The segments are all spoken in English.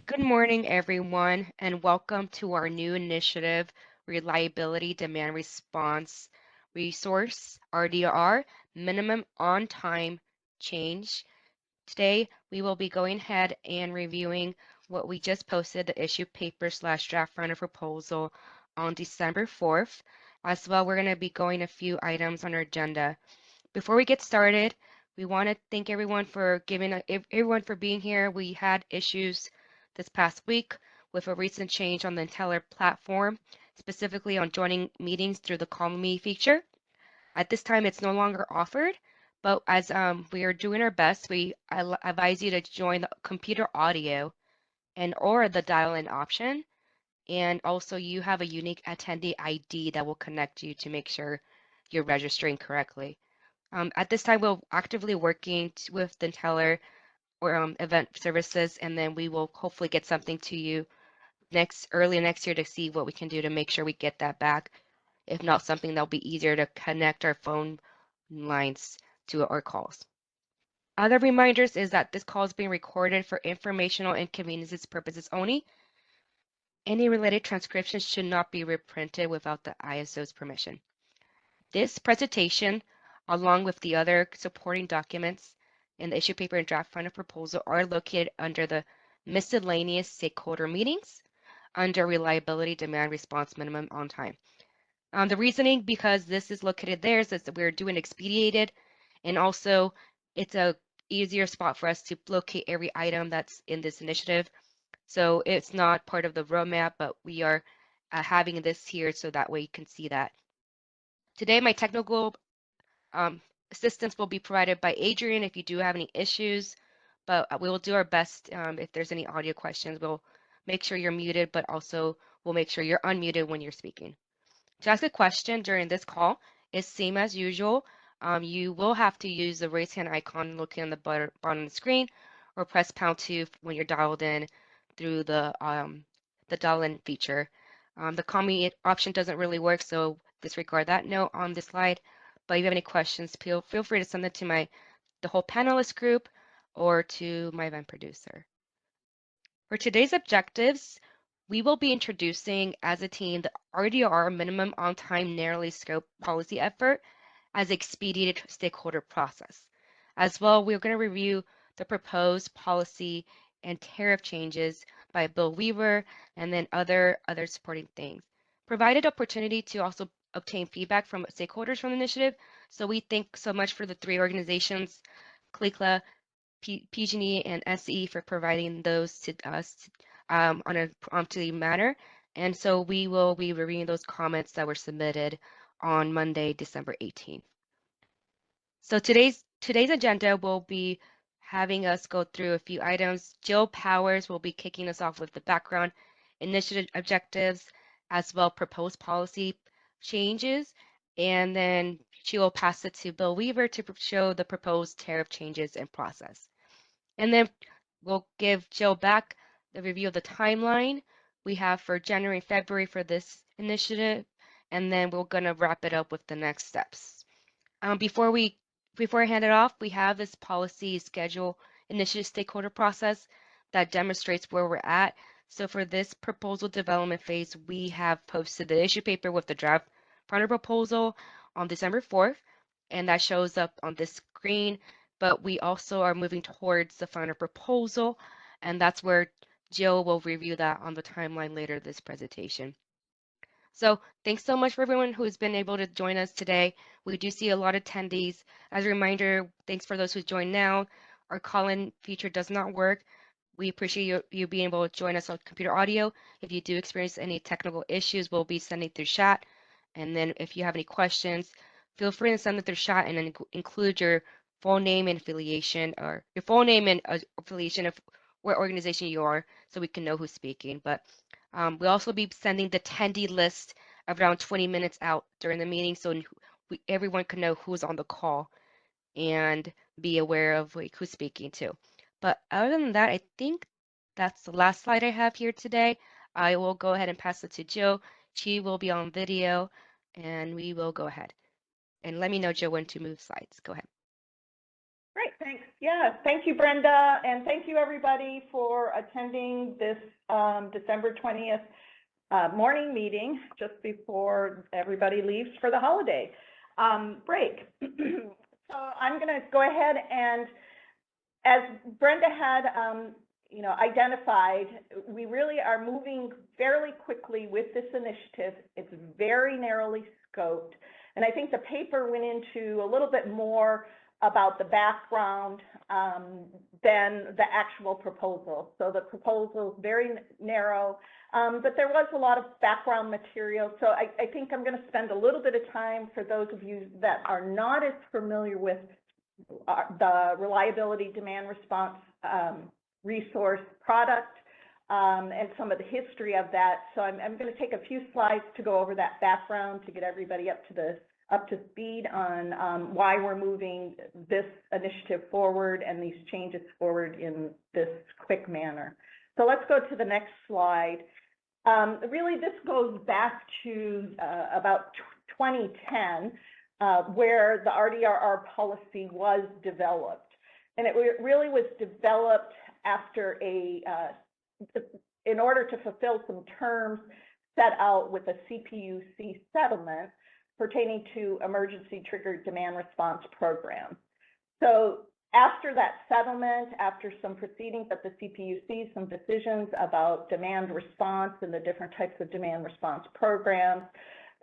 Good morning, everyone, and welcome to our new initiative, Reliability Demand Response Resource, RDR, Minimum On-Time Change. Today, we will be going ahead and reviewing what we just posted, the issue paper / draft runner proposal on December 4th. As well, we're going to be going a few items on our agenda. Before we get started, we want to thank everyone for everyone for being here. We had issues this past week with a recent change on the Teller platform, specifically on joining meetings through the Call Me feature. At this time, it's no longer offered, but as we are doing our best, we advise you to join the computer audio and or the dial-in option. And also, you have a unique attendee ID that will connect you to make sure you're registering correctly. At this time, we're actively working with the Teller or event services, and then we will hopefully get something to you early next year to see what we can do to make sure we get that back. If not, something that'll be easier to connect our phone lines to our calls. Other reminders is that this call is being recorded for informational and convenience purposes only. Any related transcriptions should not be reprinted without the ISO's permission. This presentation, along with the other supporting documents in the issue paper and draft final proposal, are located under the miscellaneous stakeholder meetings under reliability, demand, response, minimum on time. The reasoning because this is located there is that we're doing expedited, and also it's a easier spot for us to locate every item that's in this initiative. So it's not part of the roadmap, but we are having this here so that way you can see that. Today, my technical assistance will be provided by Adrian if you do have any issues, but we will do our best if there's any audio questions. We'll make sure you're muted, but also we'll make sure you're unmuted when you're speaking. To ask a question during this call is same as usual. You will have to use the raise hand icon looking on the bottom of the screen or press #2 when you're dialed in through the dial-in feature. The call me option doesn't really work, so disregard that note on this slide. But if you have any questions, feel free to send it to the whole panelist group or to my event producer. For today's objectives, we will be introducing as a team the RDR minimum on-time narrowly scoped policy effort as expedited stakeholder process. As well, we're going to review the proposed policy and tariff changes by Bill Weaver and then other supporting things. Provided opportunity to also obtain feedback from stakeholders from the initiative. So we thank so much for the three organizations, CLICLA, PG&E, and SE for providing those to us on a promptly manner. And so we will be reviewing those comments that were submitted on Monday, December 18th. So today's agenda will be having us go through a few items. Jill Powers will be kicking us off with the background initiative objectives, as well proposed policy changes, and then she will pass it to Bill Weaver to show the proposed tariff changes and process. And then we'll give Jill back the review of the timeline we have for January and February for this initiative, and then we're going to wrap it up with the next steps. Before I hand it off, we have this policy schedule initiative stakeholder process that demonstrates where we're at. So for this proposal development phase, we have posted the issue paper with the draft final proposal on December 4th, and that shows up on this screen. But we also are moving towards the final proposal, and that's where Jill will review that on the timeline later this presentation. So thanks so much for everyone who's been able to join us today. We do see a lot of attendees. As a reminder, thanks for those who joined now. Our call-in feature does not work. We appreciate you being able to join us on computer audio. If you do experience any technical issues, we'll be sending through chat. And then if you have any questions, feel free to send it through chat and then include your full name and affiliation, or your full name and affiliation of what organization you are, so we can know who's speaking. But we'll also be sending the attendee list around 20 minutes out during the meeting, so everyone can know who's on the call and be aware of who's speaking too. But other than that, I think that's the last slide I have here today. I will go ahead and pass it to Jill. She will be on video, and we will go ahead. And let me know, Jill, when to move slides. Go ahead. Great, thanks, Yeah, thank you, Brenda, and thank you everybody for attending this December 20th morning meeting just before everybody leaves for the holiday break. So I'm going to go ahead and, as Brenda had identified, we really are moving fairly quickly with this initiative. It's very narrowly scoped, and I think the paper went into a little bit more about the background than the actual proposal. So the proposal is very narrow, but there was a lot of background material. So I think I'm going to spend a little bit of time for those of you that are not as familiar with the reliability demand response resource product and some of the history of that. So I'm going to take a few slides to go over that background to get everybody up to speed on why we're moving this initiative forward and these changes forward in this quick manner. So let's go to the next slide. Really, this goes back to about 2010, where the RDRR policy was developed. And it really was developed after in order to fulfill some terms set out with a CPUC settlement pertaining to emergency triggered demand response programs. So after that settlement, after some proceedings at the CPUC, some decisions about demand response and the different types of demand response programs,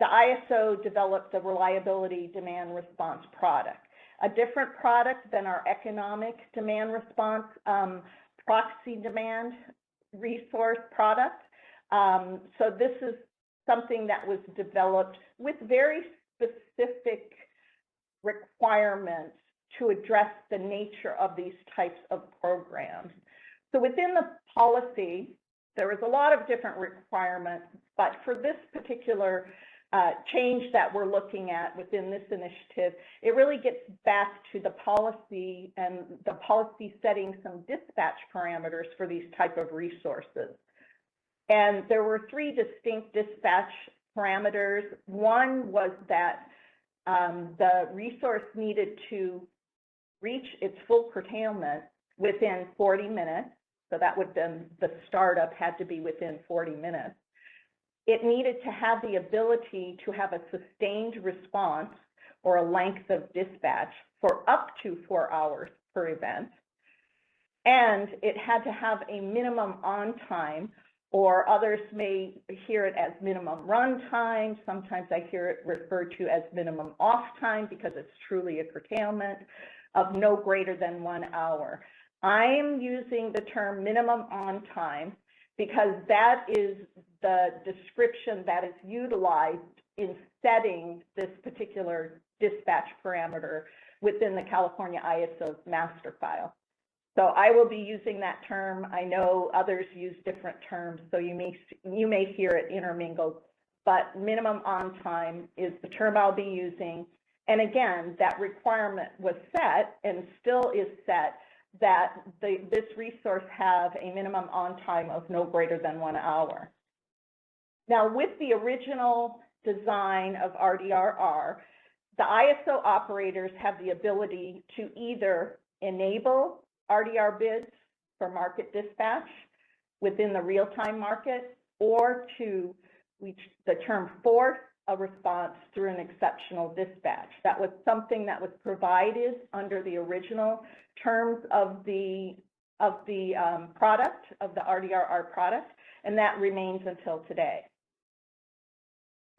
the ISO developed the reliability demand response product, a different product than our economic demand response proxy demand resource product. So this is something that was developed with very specific requirements to address the nature of these types of programs. So within the policy, there was a lot of different requirements, but for this particular change that we're looking at within this initiative, it really gets back to the policy and the policy setting some dispatch parameters for these type of resources. And there were three distinct dispatch parameters. One was that the resource needed to reach its full curtailment within 40 minutes. So that would then, the startup had to be within 40 minutes. It needed to have the ability to have a sustained response or a length of dispatch for up to 4 hours per event. And it had to have a minimum on time, or others may hear it as minimum run time. Sometimes I hear it referred to as minimum off time because it's truly a curtailment of no greater than 1 hour. I am using the term minimum on time because that is the description that is utilized in setting this particular dispatch parameter within the California ISO's master file. So I will be using that term. I know others use different terms, so you may hear it intermingled, but minimum on time is the term I'll be using. And again, that requirement was set and still is set that this resource have a minimum on time of no greater than 1 hour. Now, with the original design of RDRR, the ISO operators have the ability to either enable RDR bids for market dispatch within the real-time market, or to, the term force a response through an exceptional dispatch. That was something that was provided under the original terms of the product, of the RDRR product, and that remains until today.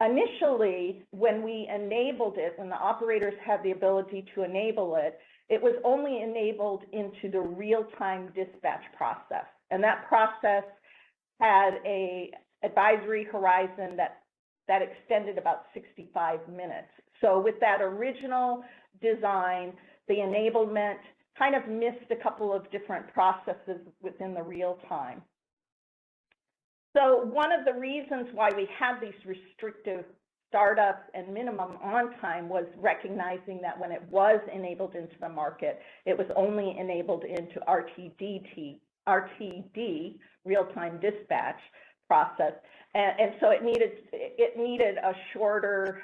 Initially, when we enabled it, when the operators had the ability to enable it, it was only enabled into the real-time dispatch process. And that process had an advisory horizon that extended about 65 minutes. So with that original design, the enablement kind of missed a couple of different processes within the real time. So one of the reasons why we had these restrictive startups and minimum on time was recognizing that when it was enabled into the market, it was only enabled into RTD, real-time dispatch process. And so it needed a shorter,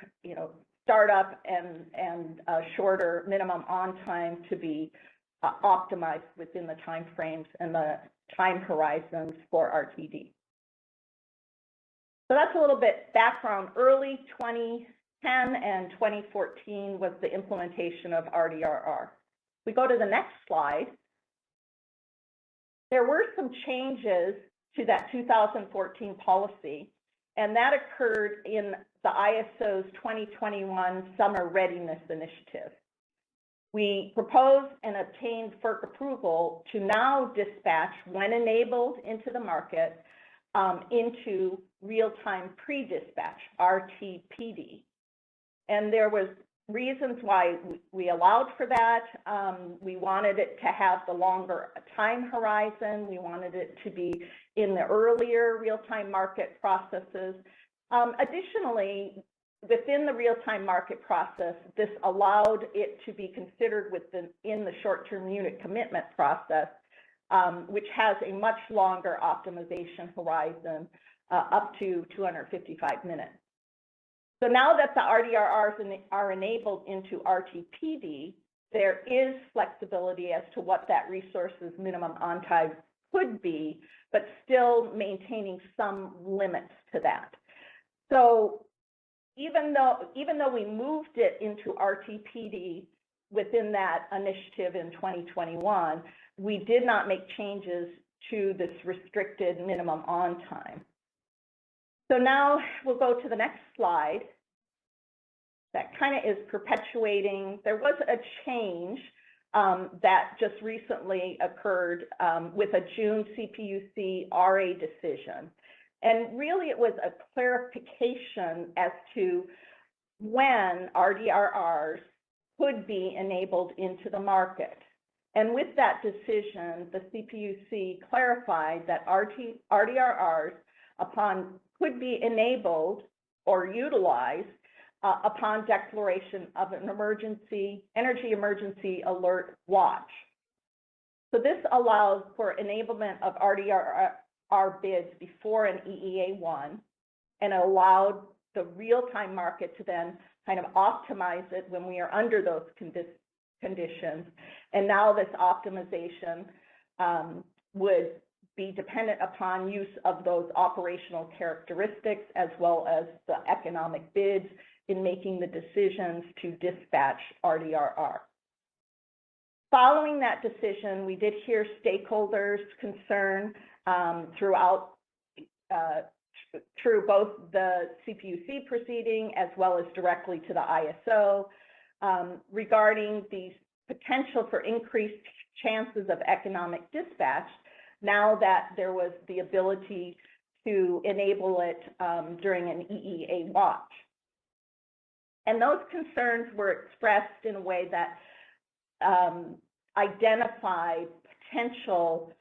startup and a shorter minimum on time to be optimized within the time frames and the time horizons for RTD. So that's a little bit background. Early 2010 and 2014 was the implementation of RDRR. We go to the next slide. There were some changes to that 2014 policy, and that occurred in the ISO's 2021 Summer Readiness Initiative. We proposed and obtained FERC approval to now dispatch, when enabled into the market, into real-time pre-dispatch, RTPD. And there was reasons why we allowed for that. We wanted it to have the longer time horizon. We wanted it to be in the earlier real-time market processes. Additionally, within the real-time market process, this allowed it to be considered in the short-term unit commitment process, which has a much longer optimization horizon, up to 255 minutes. So now that the RDRRs are enabled into RTPD, there is flexibility as to what that resource's minimum on time could be, but still maintaining some limits to that. So even though we moved it into RTPD within that initiative in 2021, we did not make changes to this restricted minimum on time. So now we'll go to the next slide. That kind of is perpetuating. There was a change that just recently occurred with a June CPUC RA decision. And really it was a clarification as to when RDRRs could be enabled into the market. And with that decision, the CPUC clarified that RDRRs could be enabled or utilized upon declaration of an energy emergency alert watch. So this allows for enablement of RDRR bids before an EEA1, and allowed the real-time market to then kind of optimize it when we are under those conditions. And now this optimization would be dependent upon use of those operational characteristics as well as the economic bids in making the decisions to dispatch RDRR. Following that decision, we did hear stakeholders' concern through both the CPUC proceeding as well as directly to the ISO regarding the potential for increased chances of economic dispatch now that there was the ability to enable it during an EEA watch. And those concerns were expressed in a way that identified potential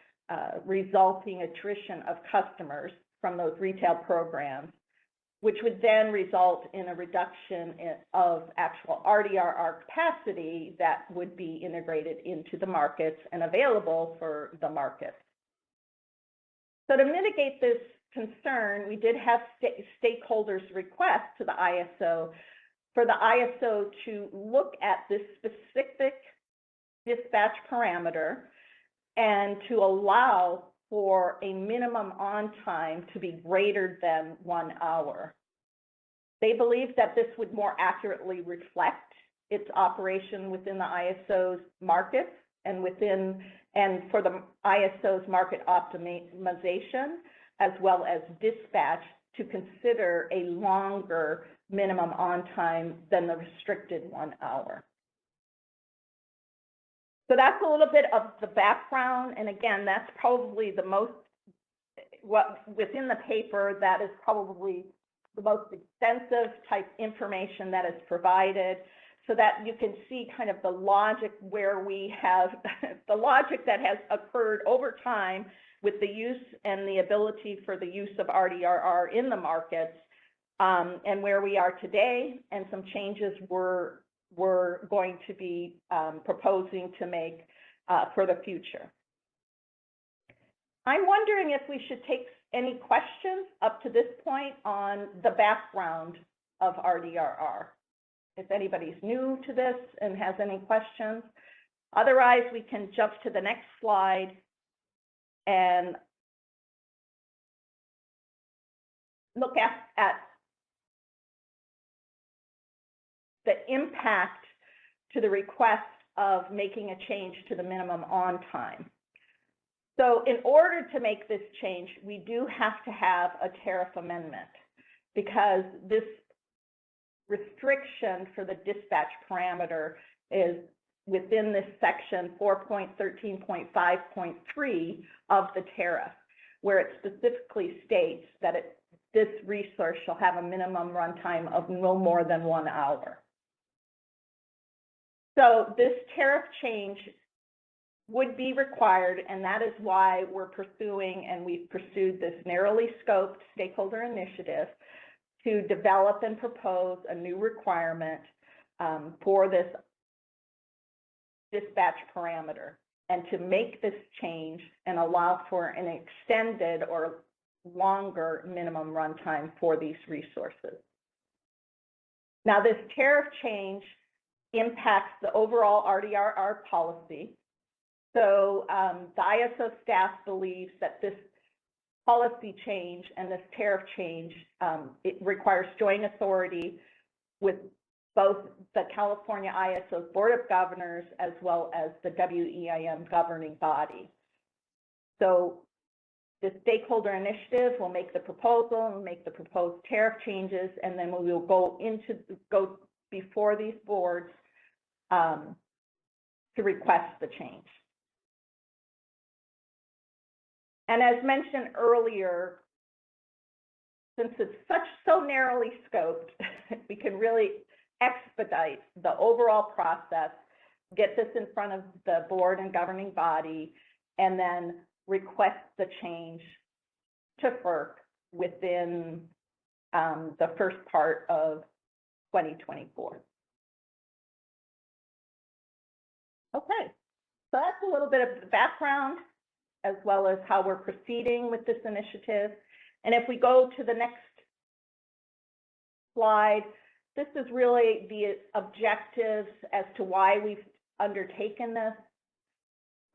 resulting attrition of customers from those retail programs, which would then result in a reduction of actual RDRR capacity that would be integrated into the markets and available for the markets. So to mitigate this concern, we did have stakeholders request to the ISO for the ISO to look at this specific dispatch parameter and to allow for a minimum on time to be greater than 1 hour. They believe that this would more accurately reflect its operation within the ISO's markets and for the ISO's market optimization, as well as dispatch, to consider a longer minimum on time than the restricted 1 hour. So that's a little bit of the background, and again, that's probably the most, within the paper, that is probably the most extensive type information that is provided, so that you can see kind of the logic where we have, the logic that has occurred over time with the use and the ability for the use of RDRR in the markets, and where we are today, and some changes we're going to be proposing to make for the future. I'm wondering if we should take any questions up to this point on the background of RDRR. If anybody's new to this and has any questions, Otherwise, we can jump to the next slide and look at the impact to the request of making a change to the minimum on time. So in order to make this change, we do have to have a tariff amendment, because this restriction for the dispatch parameter is within this section 4.13.5.3 of the tariff, where it specifically states that this resource shall have a minimum runtime of no more than 1 hour. So this tariff change would be required, and that is why we're pursuing, and we've pursued this narrowly scoped stakeholder initiative to develop and propose a new requirement for this dispatch parameter, and to make this change and allow for an extended or longer minimum runtime for these resources. Now, this tariff change impacts the overall RDRR policy. So the ISO staff believes that this policy change and this tariff change, it requires joint authority with both the California ISO Board of Governors as well as the WEIM governing body. So the stakeholder initiative will make the proposal and make the proposed tariff changes, and then we will go before these boards to request the change. And as mentioned earlier, since it's so narrowly scoped, we can really expedite the overall process, get this in front of the board and governing body, and then request the change to FERC within the first part of 2024. Okay, so that's a little bit of the background, as well as how we're proceeding with this initiative. And if we go to the next slide, this is really the objectives as to why we've undertaken this.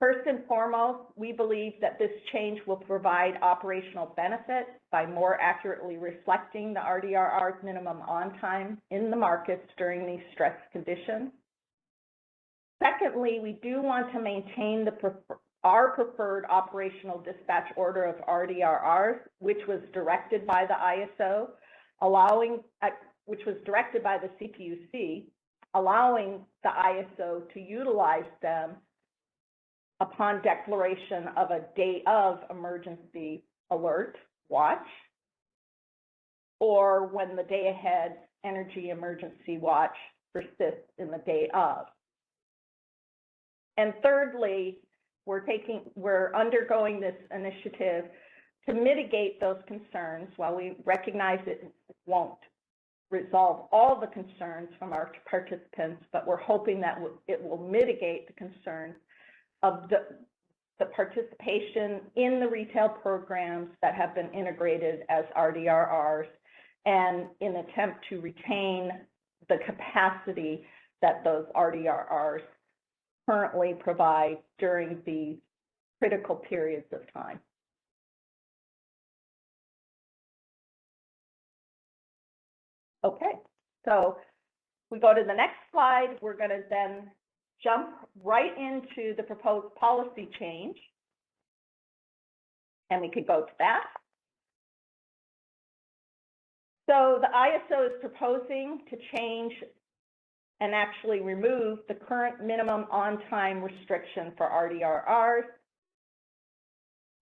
First and foremost, we believe that this change will provide operational benefit by more accurately reflecting the RDRR's minimum on time in the markets during these stress conditions. Secondly, we do want to maintain our preferred operational dispatch order of RDRRs, which was directed by the ISO, which was directed by the CPUC, allowing the ISO to utilize them upon declaration of a day of emergency alert watch, or when the day ahead energy emergency watch persists in the day of. And thirdly, we're undergoing this initiative to mitigate those concerns. While we recognize it won't resolve all the concerns from our participants, but we're hoping that it will mitigate the concerns of the participation in the retail programs that have been integrated as RDRRs, and in attempt to retain the capacity that those RDRRs currently provide during the critical periods of time. Okay, so we go to the next slide. We're going to then jump right into the proposed policy change, and we could go to that. So the ISO is proposing to change and actually remove the current minimum on-time restriction for RDRRs.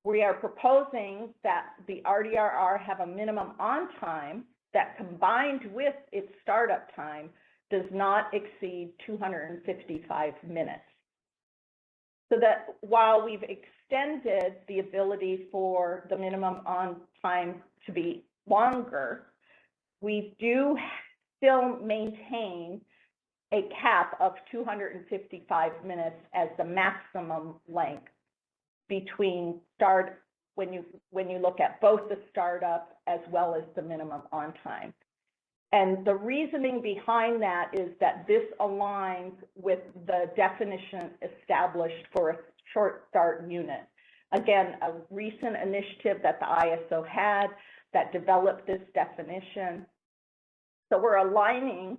We are proposing that the RDRR have a minimum on-time that, combined with its startup time, does not exceed 255 minutes. So that while we've extended the ability for the minimum on-time to be longer, we do still maintain a cap of 255 minutes as the maximum length between when you look at both the startup as well as the minimum on time. And the reasoning behind that is that this aligns with the definition established for a short start unit. Again, a recent initiative that the ISO had that developed this definition. So we're aligning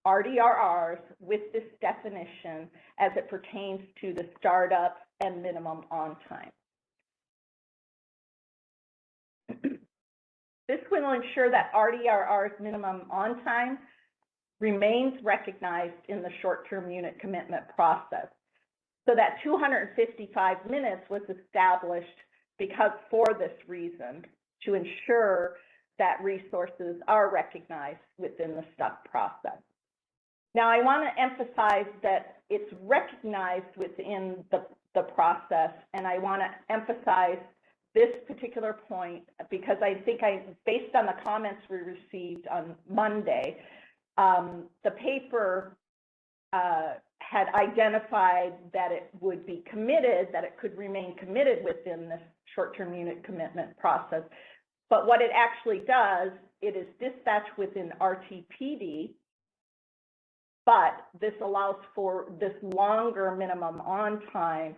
RDRRs with this definition as it pertains to the startup and minimum on time. This will ensure that RDRR's minimum on time remains recognized in the short-term unit commitment process. So that 255 minutes was established because for this reason, to ensure that resources are recognized within the STUC process. Now, I want to emphasize that it's recognized within the process, and I want to emphasize this particular point because I think based on the comments we received on Monday, the paper had identified that it would be committed, that it could remain committed within this short-term unit commitment process. But what it actually does, it is dispatched within RTPD, but this allows for this longer minimum on time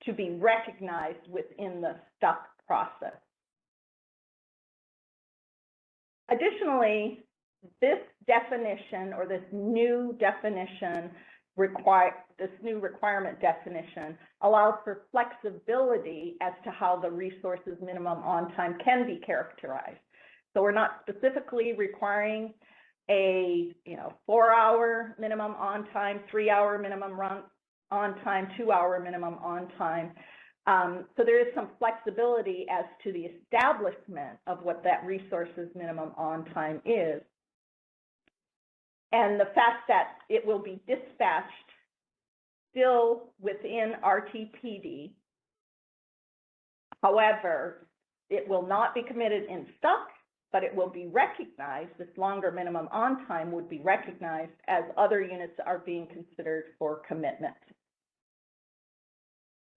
to be recognized within the STUC process. Additionally, this definition or this new definition this new requirement definition allows for flexibility as to how the resources minimum on time can be characterized. So we're not specifically requiring a 4-hour minimum on time, 3-hour minimum run on time, 2-hour minimum on time. So there is some flexibility as to the establishment of what that resources minimum on time is. And the fact that it will be dispatched still within RTPD. However, it will not be committed in STUC, but it will be recognized, this longer minimum on time would be recognized as other units are being considered for commitment.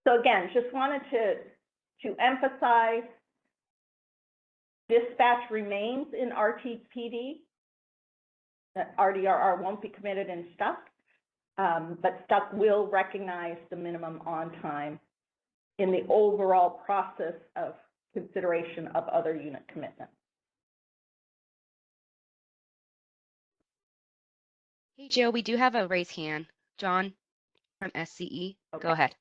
So again, just wanted to emphasize dispatch remains in RTPD, that RDRR won't be committed in STUC, but STUC will recognize the minimum on time in the overall process of consideration of other unit commitments. Hey, Joe, we do have a raised hand. John from SCE, Okay. Go ahead.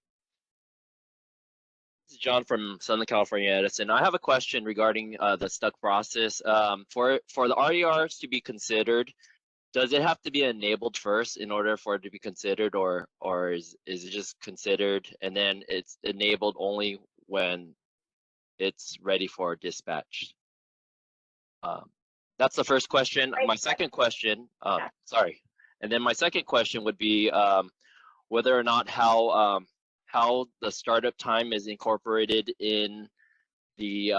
This is John from Southern California Edison. I have a question regarding the STUC process. For the RDRs to be considered, does it have to be enabled first in order for it to be considered, or is it just considered and then it's enabled only when it's ready for dispatch? That's the first question. My second question, sorry. And then my second question would be whether or not how the startup time is incorporated in the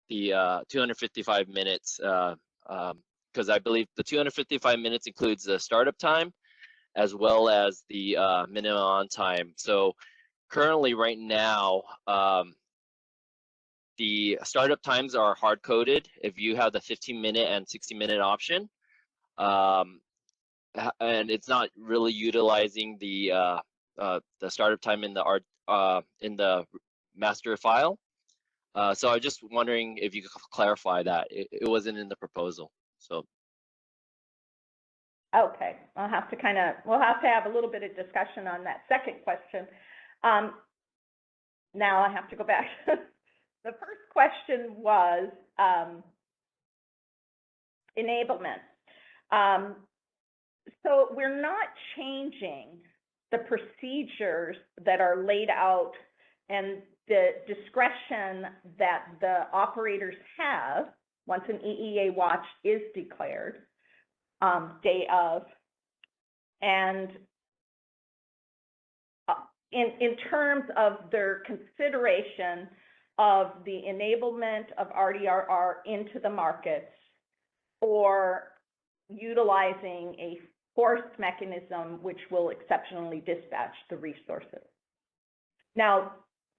255 minutes, because I believe the 255 minutes includes the startup time as well as the minimum on time. So currently right now, the startup times are hard coded if you have the 15-minute and 60-minute option. And it's not really utilizing the startup time in the master file. So I'm just wondering if you could clarify that. It wasn't in the proposal. So. Okay, we'll have to have a little bit of discussion on that second question. Now I have to go back. The first question was enablement. So we're not changing the procedures that are laid out and the discretion that the operators have once an EEA watch is declared, day of, and in terms of their consideration of the enablement of RDRR into the markets or utilizing a forced mechanism which will exceptionally dispatch the resources. Now,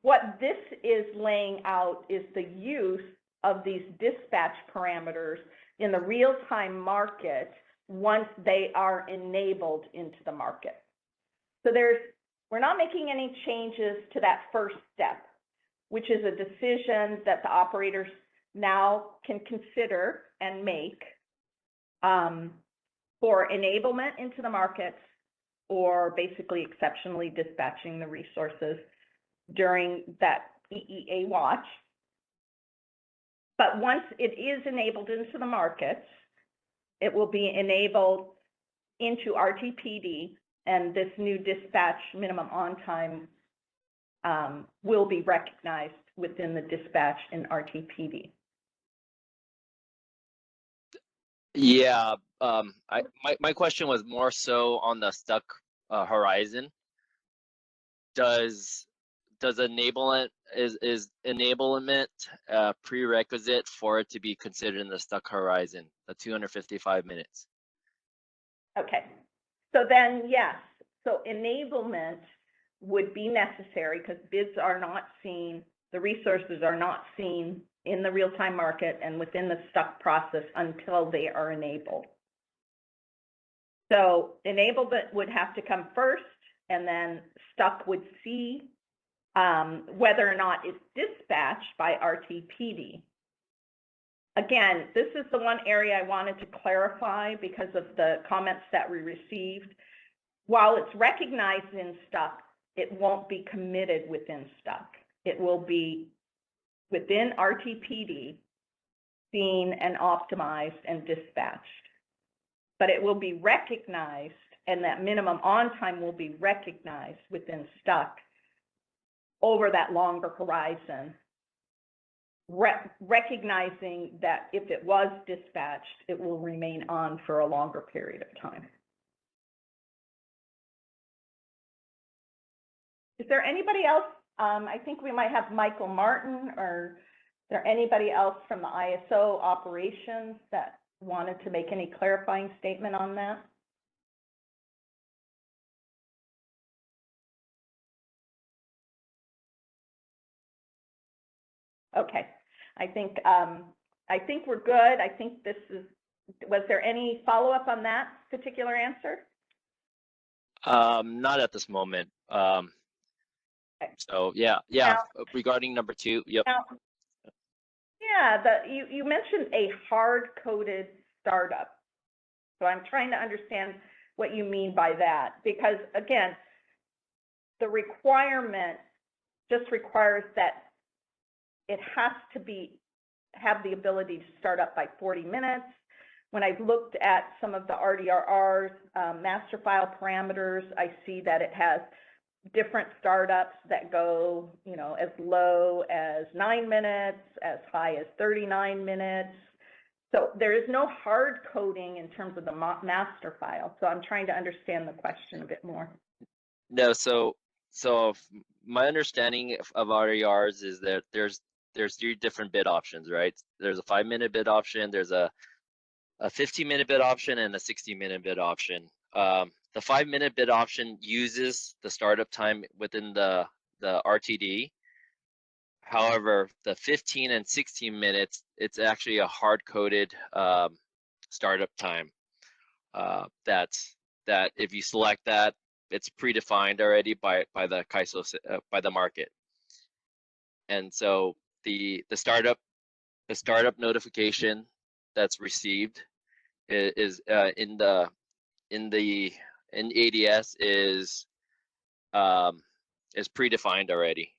what this is laying out is the use of these dispatch parameters in the real-time market once they are enabled into the market. So we're not making any changes to that first step, which is a decision that the operators now can consider and make for enablement into the markets, or basically exceptionally dispatching the resources during that EEA watch. But once it is enabled into the markets, it will be enabled into RTPD, and this new dispatch minimum on time will be recognized within the dispatch in RTPD. Yeah, my question was more so on the stuck horizon. Does enablement is enablement prerequisite for it to be considered in the stuck horizon, the 255 minutes? Okay, so then yes, so enablement would be necessary because bids are not seen, the resources are not seen in the real-time market and within the stuck process until they are enabled. So enablement would have to come first, and then stuck would see whether or not it's dispatched by RTPD. Again, this is the one area I wanted to clarify because of the comments that we received. While it's recognized in stuck, it won't be committed within stuck. It will be within RTPD, seen and optimized and dispatched. But it will be recognized, and that minimum on time will be recognized within stuck over that longer horizon, recognizing that if it was dispatched, it will remain on for a longer period of time. Is there anybody else? I think we might have Michael Martin, or is there anybody else from the ISO operations that wanted to make any clarifying statement on that? Okay, I think we're good. I think this is, was there any follow-up on that particular answer? Not at this moment. Okay. So yeah, Now, regarding number 2, yep. Now, yeah, you mentioned a hard-coded startup. So I'm trying to understand what you mean by that, because again, the requirement just requires that it has to have the ability to start up by 40 minutes. When I've looked at some of the RDRR's master file parameters, I see that it has different startups that go, you know, as low as 9 minutes, as high as 39 minutes. So there is no hard coding in terms of the master file. So I'm trying to understand the question a bit more. No, so my understanding of RDRs is that there's 3 different bid options, right? There's a 5-minute bid option, there's a 15-minute bid option, and a 60-minute bid option. The 5-minute bid option uses the startup time within the RTD. However, the 15 and 16 minutes, it's actually a hard-coded startup time. That if you select that, it's predefined already by the CAISO, by the market. And so the startup notification that's received is in ADS is predefined already.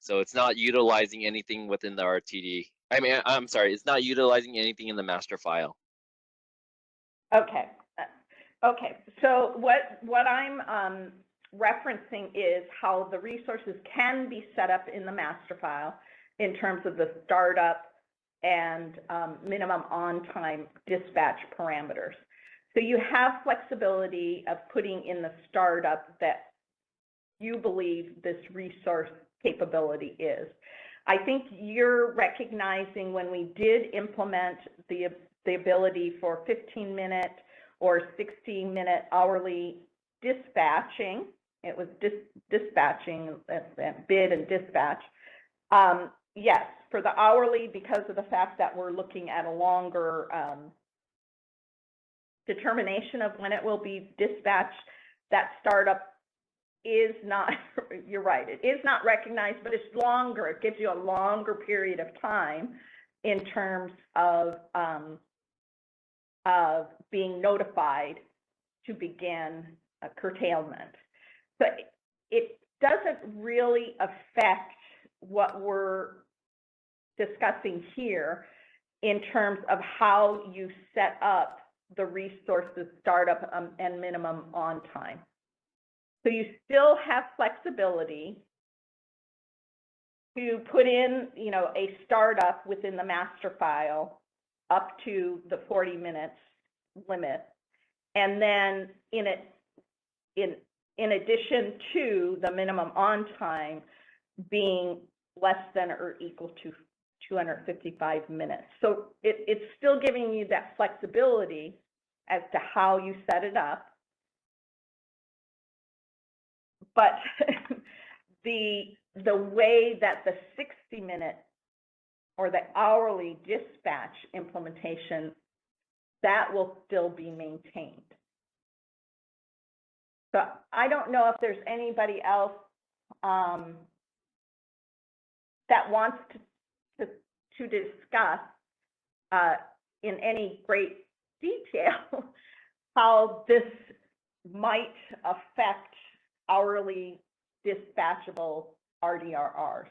So it's not utilizing anything within the RTD. I mean, I'm sorry, it's not utilizing anything in the master file. Okay. Okay. So what I'm referencing is how the resources can be set up in the master file in terms of the startup and minimum on-time dispatch parameters. So you have flexibility of putting in the startup that you believe this resource capability is. I think you're recognizing when we did implement the ability for 15-minute or 60-minute hourly dispatching, it was dispatching, bid and dispatch. Yes, for the hourly, because of the fact that we're looking at a longer determination of when it will be dispatched, that startup is not, you're right, it is not recognized, but it's longer. It gives you a longer period of time in terms of being notified to begin a curtailment. So it doesn't really affect what we're discussing here in terms of how you set up the resources startup and minimum on time. So you still have flexibility to put in, you know, a startup within the master file up to the 40 minutes limit, and then in addition to the minimum on time being less than or equal to 255 minutes. So it's still giving you that flexibility as to how you set it up. But the way that the 60-minute or the hourly dispatch implementation, that will still be maintained. So I don't know if there's anybody else that wants to discuss in any great detail how this might affect hourly dispatchable RDRRs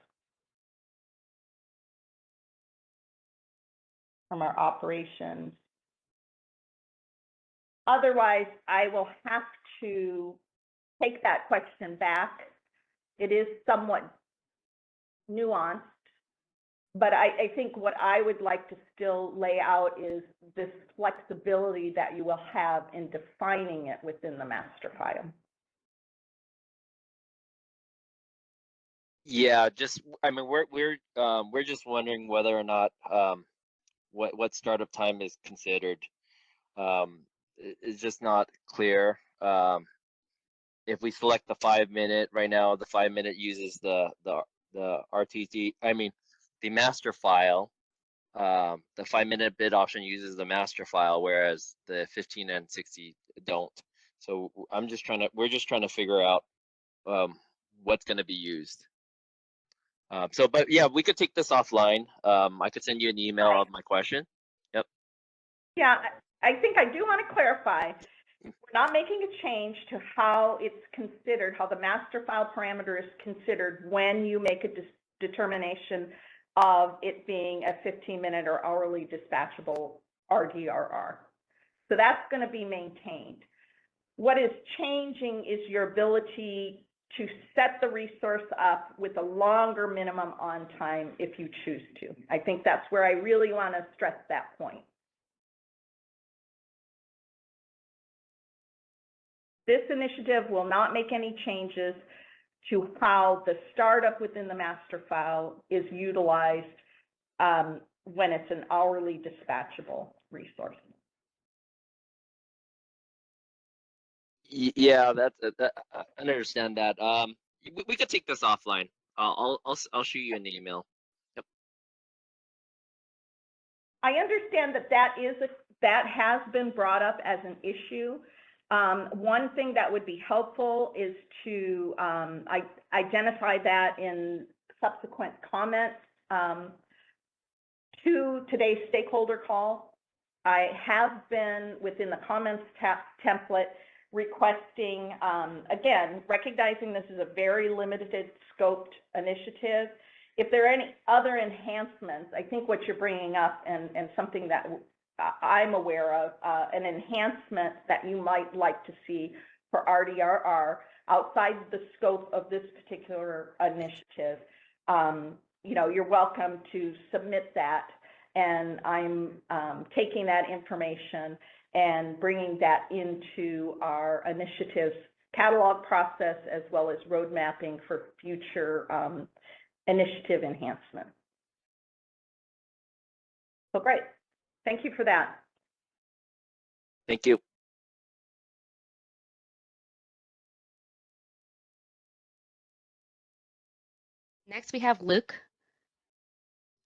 from our operations. Otherwise, I will have to take that question back. It is somewhat nuanced, but I think what I would like to still lay out is this flexibility that you will have in defining it within the master file. Yeah, just I mean we're just wondering whether or not what startup time is considered. It's just not clear. If we select the 5-minute right now, the 5-minute uses the RTT. I mean, the master file. The 5-minute bid option uses the master file, whereas the 15 and 60 don't. So we're just trying to figure out what's going to be used. But yeah, we could take this offline. I could send you an email of my question. Yep. Yeah, I think I do want to clarify. We're not making a change to how it's considered, how the master file parameter is considered when you make a determination of it being a 15-minute or hourly dispatchable RDRR. So that's going to be maintained. What is changing is your ability to set the resource up with a longer minimum on time if you choose to. I think that's where I really want to stress that point. This initiative will not make any changes to how the startup within the master file is utilized when it's an hourly dispatchable resource. Yeah, I understand that. We could take this offline. I'll shoot you an email. Yep. I understand that has been brought up as an issue. One thing that would be helpful is to identify that in subsequent comments to today's stakeholder call. I have been within the comments template requesting, again, recognizing this is a very limited scoped initiative. If there are any other enhancements, I think what you're bringing up and something that I'm aware of, an enhancement that you might like to see for RDRR outside the scope of this particular initiative, you know, you're welcome to submit that. And I'm taking that information and bringing that into our initiatives catalog process as well as road mapping for future initiative enhancement. So great. Thank you for that. Thank you. Next, we have Luke.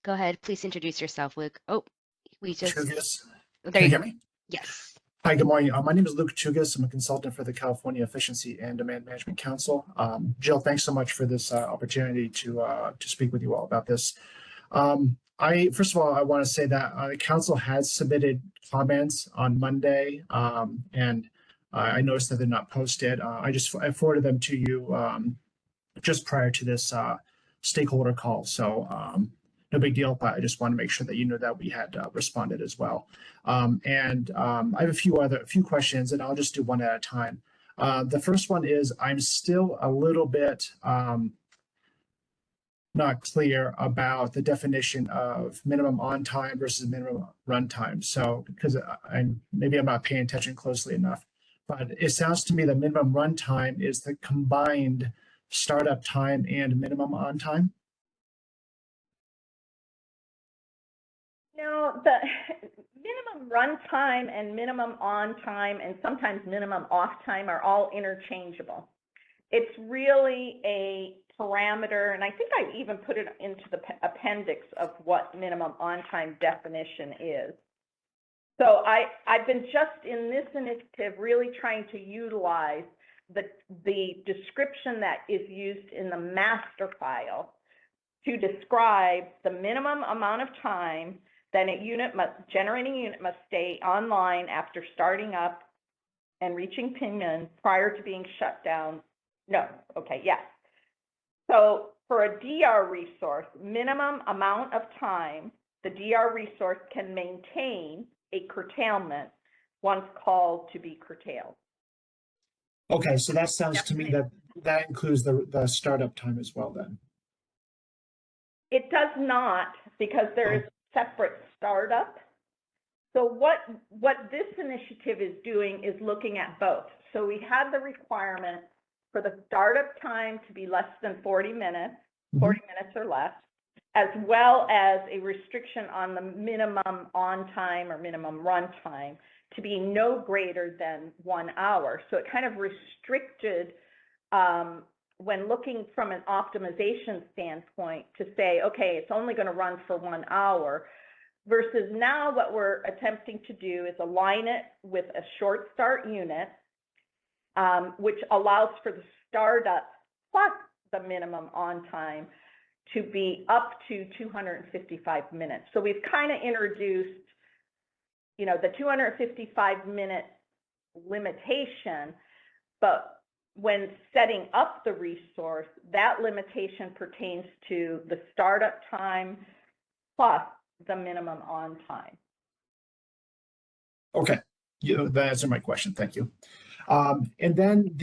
Go ahead, please introduce yourself, Luke. Oh, we just, Chugas. there Can you you go. hear me? Yes. Hi, good morning. My name is Luke Chugas. I'm a consultant for the California Efficiency and Demand Management Council. Jill, thanks so much for this opportunity to speak with you all about this. First of all, I want to say that the council has submitted comments on Monday, and I noticed that they're not posted. I forwarded them to you just prior to this stakeholder call. So no big deal, but I just want to make sure that you know that we had responded as well. I have a few questions, and I'll just do one at a time. The first one is I'm still a little bit not clear about the definition of minimum on time versus minimum run time. So because maybe I'm not paying attention closely enough, but it sounds to me the minimum run time is the combined startup time and minimum on time. No, the minimum run time and minimum on time and sometimes minimum off time are all interchangeable. It's really a parameter, and I think I even put it into the appendix of what minimum on time definition is. So I've been just in this initiative really trying to utilize the description that is used in the master file to describe the minimum amount of time that generating unit must stay online after starting up and reaching pin prior to being shut down. No, okay, yes. So for a DR resource, minimum amount of time the DR resource can maintain a curtailment once called to be curtailed. Okay, so that sounds to me that includes the startup time as well then. It does not, because there is separate startup. So what this initiative is doing is looking at both. So we had the requirement for the startup time to be less than 40 minutes, 40 minutes or less, as well as a restriction on the minimum on time or minimum run time to be no greater than 1 hour. So it kind of restricted when looking from an optimization standpoint to say, okay, it's only going to run for 1 hour, versus now what we're attempting to do is align it with a short start unit, which allows for the startup plus the minimum on time to be up to 255 minutes. So we've kind of introduced, you know, the 255-minute limitation, but when setting up the resource, that limitation pertains to the startup time plus the minimum on time. Okay, that answered my question. Thank you. And then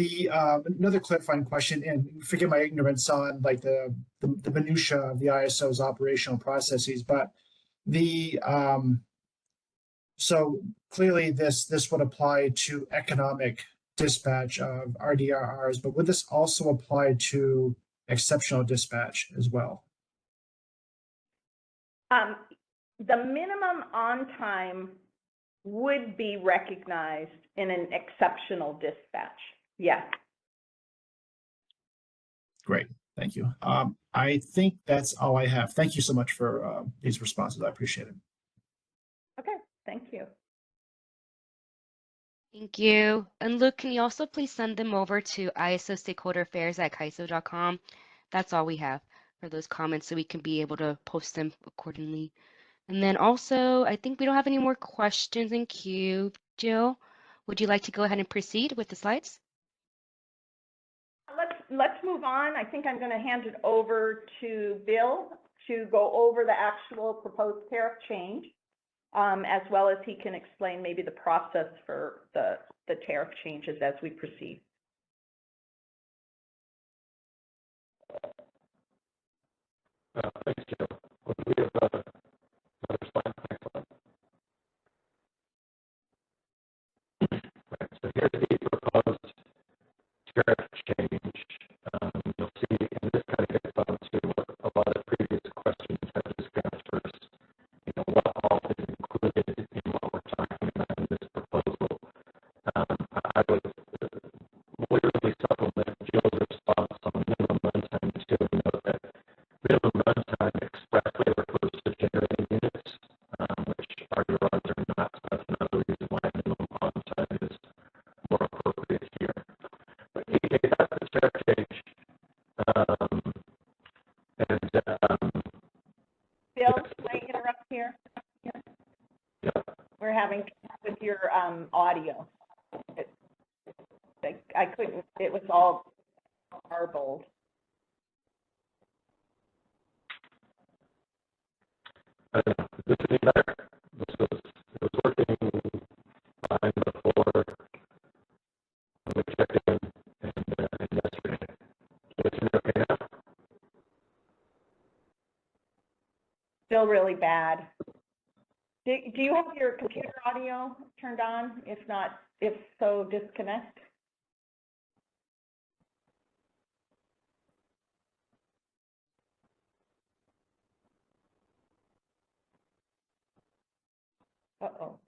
another clarifying question, and forgive my ignorance on like the minutia of the ISO's operational processes, but so clearly this would apply to economic dispatch of RDRRs, but would this also apply to exceptional dispatch as well? The minimum on time would be recognized in an exceptional dispatch. Yes. Great, thank you. I think that's all I have. Thank you so much for these responses. I appreciate it. Okay, thank you. Thank you. And Luke, can you also please send them over to ISO stakeholder affairs at kaiso.com? That's all we have for those comments, so we can be able to post them accordingly. And then also, I think we don't have any more questions in queue. Jill, would you like to go ahead and proceed with the slides? Let's move on. I think I'm going to hand it over to Bill to go over the actual proposed tariff change, as well as he can explain maybe the process for the tariff changes as we proceed. Thanks, Joe. We have another slide. Right, so here's the proposed tariff change. You'll see, and this kind of gets onto what a lot of previous questions have discussed first. You know, what all is included in what we're talking about in this proposal. I would literally supplement Jill's response on minimum runtime to note that minimum runtime expressly refers to We're having trouble with your audio. I couldn't, it was all garbled. I don't know, is this any better? It was working fine before we checked in and yesterday. Can you hear me okay now? Still really bad. Do you have your computer audio turned on? If not, if so, disconnect. Uh-oh.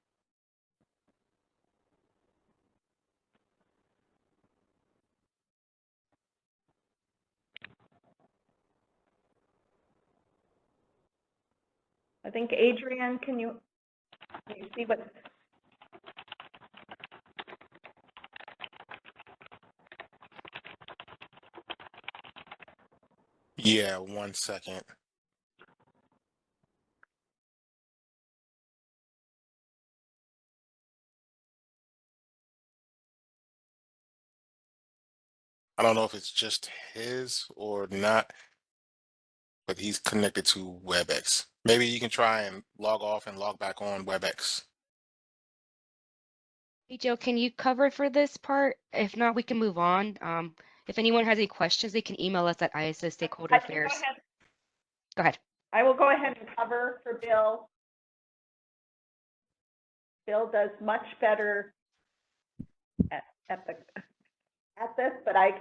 I think Adrienne, can you see what? Yeah, 1 second. I don't know if it's just his or not, but he's connected to WebEx. Maybe you can try and log off and log back on WebEx. Hey, Joe, can you cover for this part? If not, we can move on. If anyone has any questions, they can email us at ISO Stakeholder I can go Affairs. ahead. Go ahead. I will go ahead and cover for Bill. Bill does much better at this, but I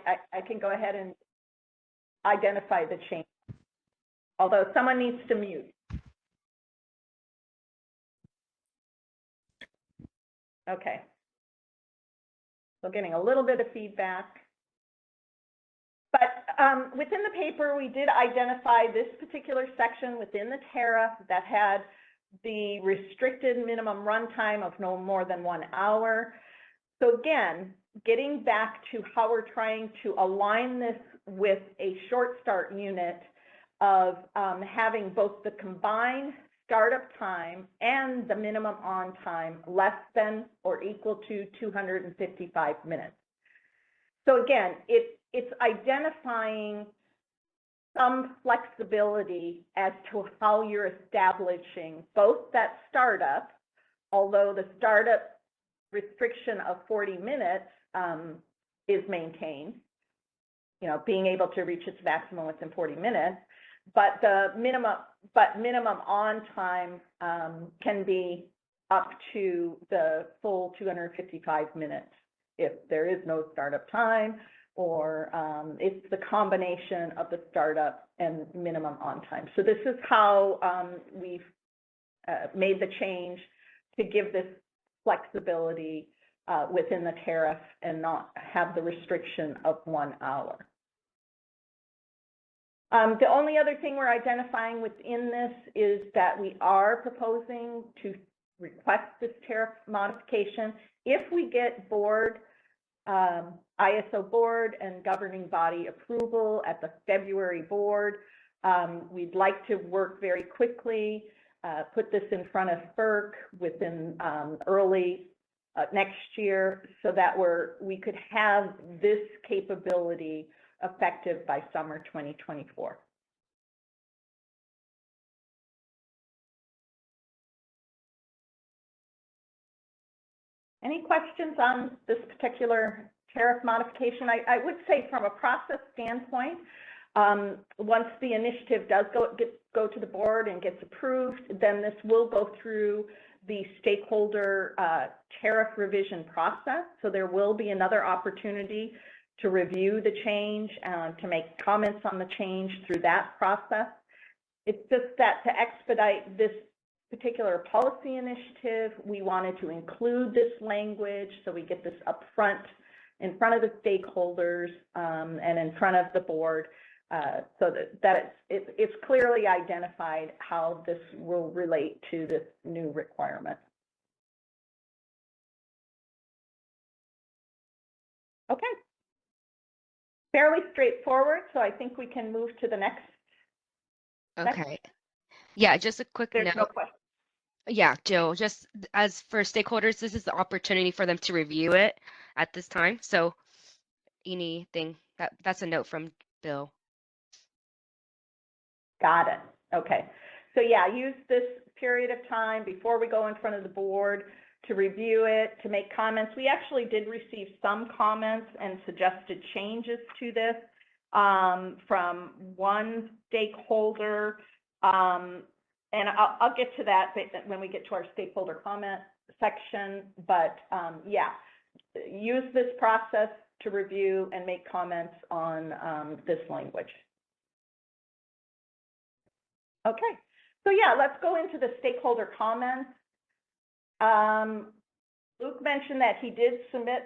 can go ahead and identify the change. Although someone needs to mute. Okay. So getting a little bit of feedback. But within the paper, we did identify this particular section within the tariff that had the restricted minimum runtime of no more than 1 hour. So again, getting back to how we're trying to align this with a short start unit of having both the combined startup time and the minimum on time less than or equal to 255 minutes. So again, it's identifying some flexibility as to how you're establishing both that startup, although the startup restriction of 40 minutes is maintained, you know, being able to reach its maximum within 40 minutes, but the minimum on time can be up to the full 255 minutes if there is no startup time, or it's the combination of the startup and minimum on time. So this is how we've made the change to give this flexibility within the tariff and not have the restriction of 1 hour. The only other thing we're identifying within this is that we are proposing to request this tariff modification. If we get board, ISO board and governing body approval at the February board, we'd like to work very quickly, put this in front of FERC within early next year so that we could have this capability effective by summer 2024. Any questions on this particular tariff modification? I would say from a process standpoint, once the initiative does go to the board and gets approved, then this will go through the stakeholder tariff revision process. So there will be another opportunity to review the change, to make comments on the change through that process. It's just that to expedite this particular policy initiative, we wanted to include this language so we get this up front, in front of the stakeholders and in front of the board, so that it's clearly identified how this will relate to this new requirement. Okay. Fairly straightforward, so I think we can move to the next. Okay. Yeah, just a quick There's note. no question. Yeah, Jill, just as for stakeholders, this is the opportunity for them to review it at this time. So anything that's a note from Bill. Got it. Okay. So yeah, use this period of time before we go in front of the board to review it, to make comments. We actually did receive some comments and suggested changes to this from one stakeholder. And I'll get to that when we get to our stakeholder comment section. But yeah, use this process to review and make comments on this language. Okay, so yeah, let's go into the stakeholder comments. Luke mentioned that he did submit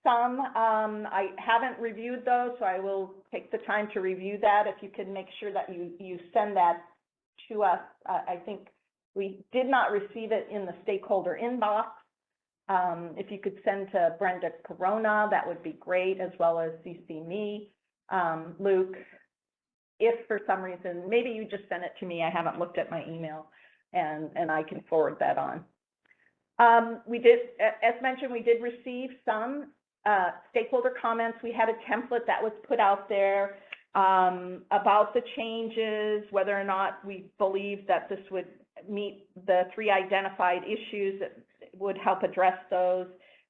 some. I haven't reviewed those, so I will take the time to review that. If you can make sure that you send that to us. I think we did not receive it in the stakeholder inbox. If you could send to Brenda Corona, that would be great, as well as CC me, Luke. If for some reason, maybe you just send it to me, I haven't looked at my email, and I can forward that on. We did, as mentioned, we did receive some stakeholder comments. We had a template that was put out there about the changes, whether or not we believe that this would meet the 3 identified issues that would help address those.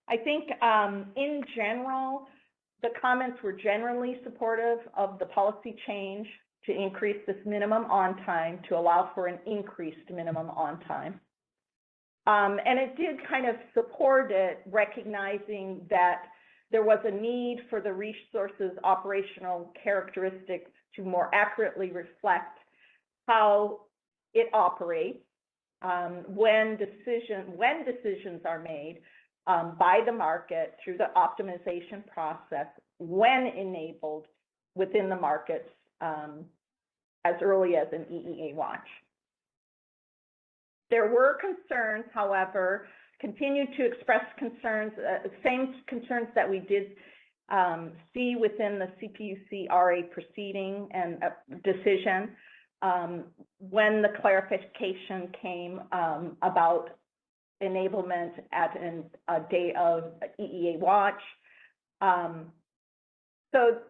I think in general, the comments were generally supportive of the policy change to increase this minimum on time to allow for an increased minimum on time. And it did kind of support it, recognizing that there was a need for the resource's operational characteristics to more accurately reflect how it operates when decisions are made by the market through the optimization process when enabled within the markets as early as an EEA watch. There were concerns, however, continued to express concerns, same concerns that we did see within the CPUC RA proceeding and decision when the clarification came about enablement at a day of EEA watch. So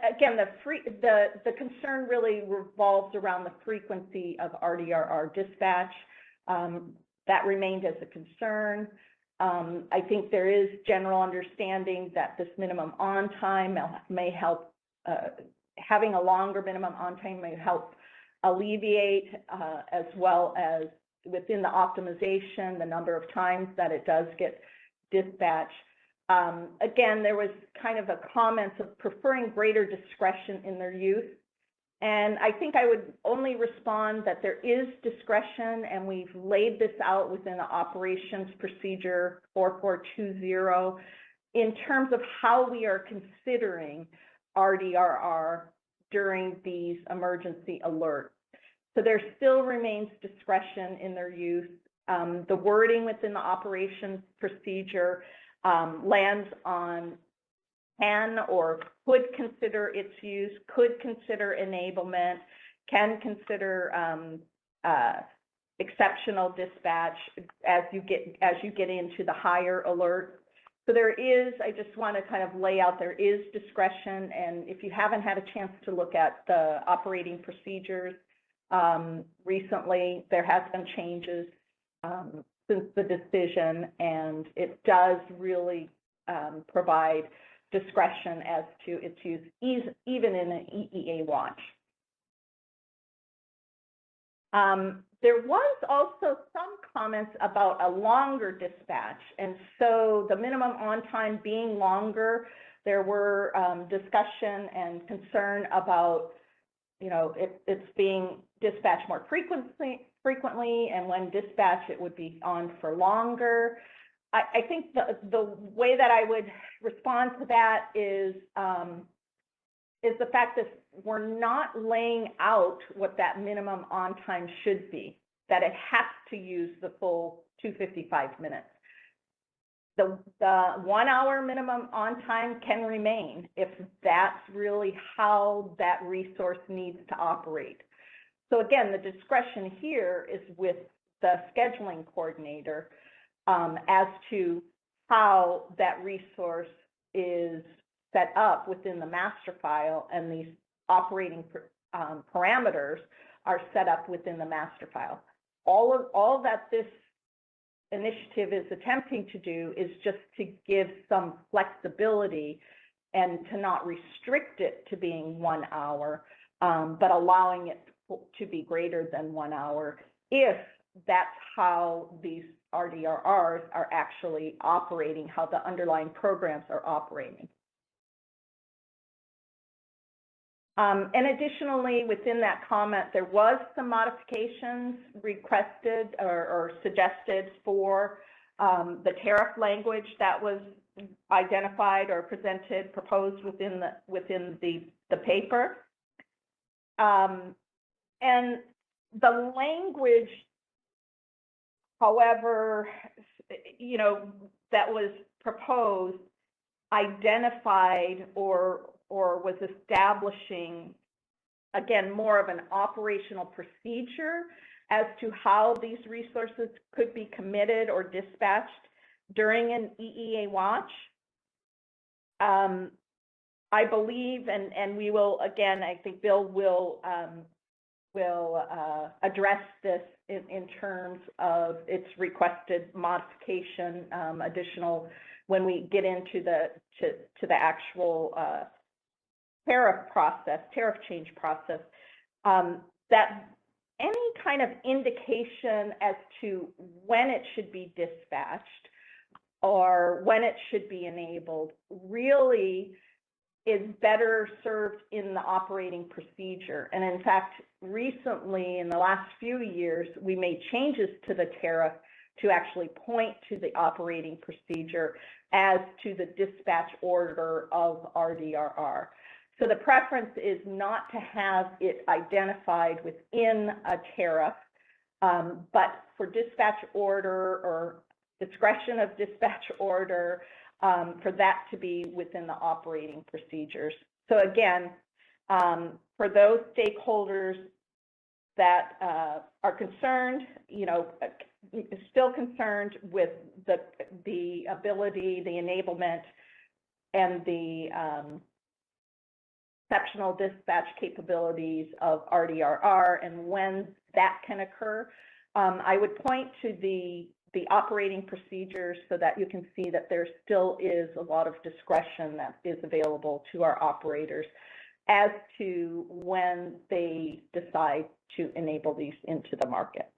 again, the concern really revolves around the frequency of RDRR dispatch. That remained as a concern. I think there is general understanding that this minimum on time may help, having a longer minimum on time may help alleviate, as well as within the optimization, the number of times that it does get dispatched. Again, there was kind of a comment of preferring greater discretion in their use. And I think I would only respond that there is discretion, and we've laid this out within the operations procedure 4420 in terms of how we are considering RDRR during these emergency alerts. So there still remains discretion in their use. The wording within the operations procedure lands on can or could consider its use, could consider enablement, can consider exceptional dispatch as you get into the higher alert. So there is, I just want to kind of lay out, there is discretion, and if you haven't had a chance to look at the operating procedures recently, there has been changes since the decision, and it does really provide discretion as to its use, even in an EEA watch. There was also some comments about a longer dispatch, and so the minimum on time being longer, there were discussion and concern about, you know, it's being dispatched more frequently, and when dispatched, it would be on for longer. I think the way that I would respond to that is the fact that we're not laying out what that minimum on time should be, that it has to use the full 255 minutes. The 1 hour minimum on time can remain if that's really how that resource needs to operate. So again, the discretion here is with the scheduling coordinator as to how that resource is set up within the master file, and these operating parameters are set up within the master file. All that this initiative is attempting to do is just to give some flexibility and to not restrict it to being 1 hour, but allowing it to be greater than 1 hour if that's how these RDRRs are actually operating, how the underlying programs are operating. And additionally, within that comment, there was some modifications requested or suggested for the tariff language that was identified or presented, proposed within the paper. And the language, however, that was proposed identified or was establishing, again, more of an operational procedure as to how these resources could be committed or dispatched during an EEA watch. I believe, and we will, again, I think Bill will address this in terms of its requested modification, additional, when we get into the actual tariff change process, that any kind of indication as to when it should be dispatched or when it should be enabled really is better served in the operating procedure. And in fact, recently, in the last few years, we made changes to the tariff to actually point to the operating procedure as to the dispatch order of RDRR. So the preference is not to have it identified within a tariff, but for dispatch order or discretion of dispatch order, for that to be within the operating procedures. So again, for those stakeholders that are concerned, still concerned with the ability, the enablement, and the exceptional dispatch capabilities of RDRR and when that can occur, I would point to the operating procedures so that you can see that there still is a lot of discretion that is available to our operators as to when they decide to enable these into the market.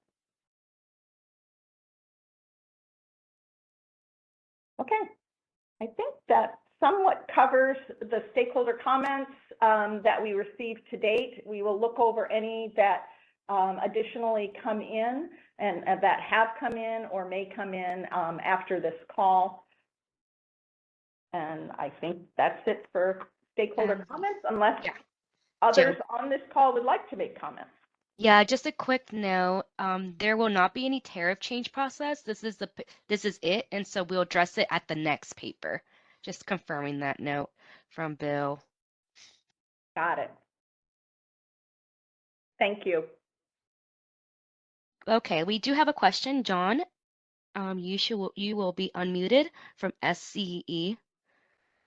Okay, I think that somewhat covers the stakeholder comments that we received to date. We will look over any that additionally come in and that have come in or may come in after this call. And I think that's it for stakeholder comments, unless others on this call would like to make comments. Yeah, just a quick note. There will not be any tariff change process. This is it, and so we'll address it at the next paper. Just confirming that note from Bill. Got it. Thank you. Okay, we do have a question, John. You will be unmuted from SCE.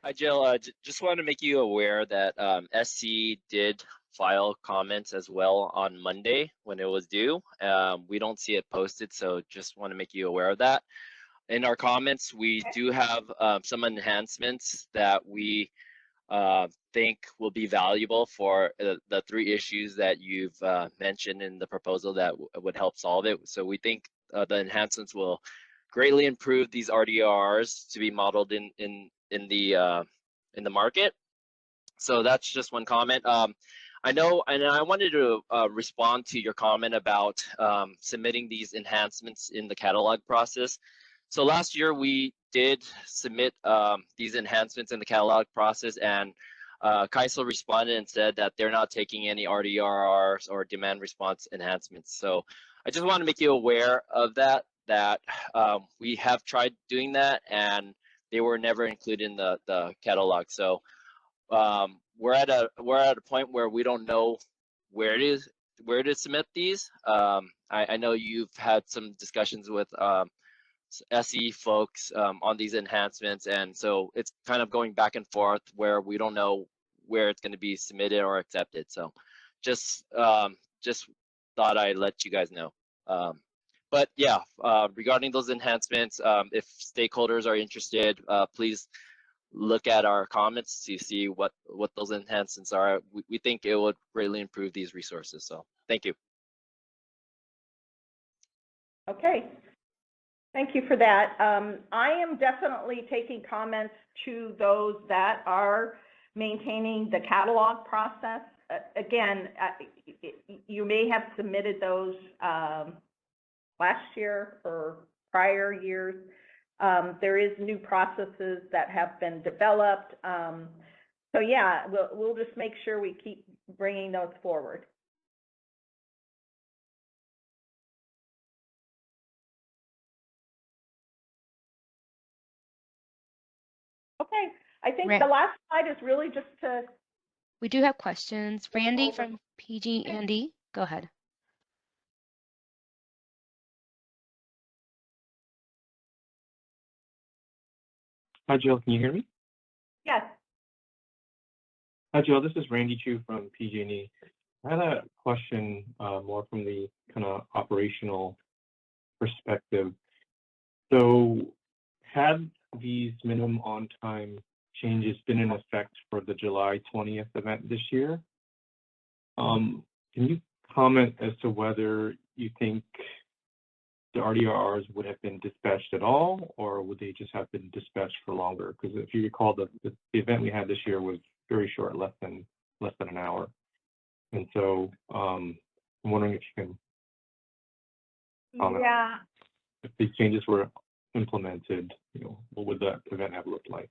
Hi, Jill. Just want to make you aware that SC did file comments as well on Monday when it was due. We don't see it posted, so just want to make you aware of that. In our comments, we do have some enhancements that we think will be valuable for the 3 issues that you've mentioned in the proposal that would help solve it. So we think the enhancements will greatly improve these RDRs to be modeled in the market. So that's just one comment. I know, and I wanted to respond to your comment about submitting these enhancements in the catalog process. So last year we did submit these enhancements in the catalog process, and KAISO responded and said that they're not taking any RDRRs or demand response enhancements. So I just want to make you aware of that we have tried doing that and they were never included in the catalog. So we're at a point where we don't know where it is, where to submit these. I know you've had some discussions with SE folks on these enhancements, and so it's kind of going back and forth where we don't know where it's going to be submitted or accepted. So just thought I'd let you guys know. But yeah, regarding those enhancements, if stakeholders are interested, please look at our comments to see what those enhancements are. We think it would greatly improve these resources. So thank you. Okay. Thank you for that. I am definitely taking comments to those that are maintaining the catalog process. Again, you may have submitted those last year or prior years. There is new processes that have been developed. So yeah, we'll just make sure we keep bringing those forward. Okay, I think the last slide is really just to. We do have questions. Randy from PG&E, go ahead. Hi, Jill. Can you hear me? Yes. Hi, Jill. This is Randy Chu from PG&E. I had a question more from the kind of operational perspective. So, had these minimum on-time changes been in effect for the July 20th event this year? Can you comment as to whether you think the RDRs would have been dispatched at all, or would they just have been dispatched for longer? Because if you recall, the event we had this year was very short, less than an hour. And so I'm wondering if you can comment. Yeah. If these changes were implemented, what would that event have looked like?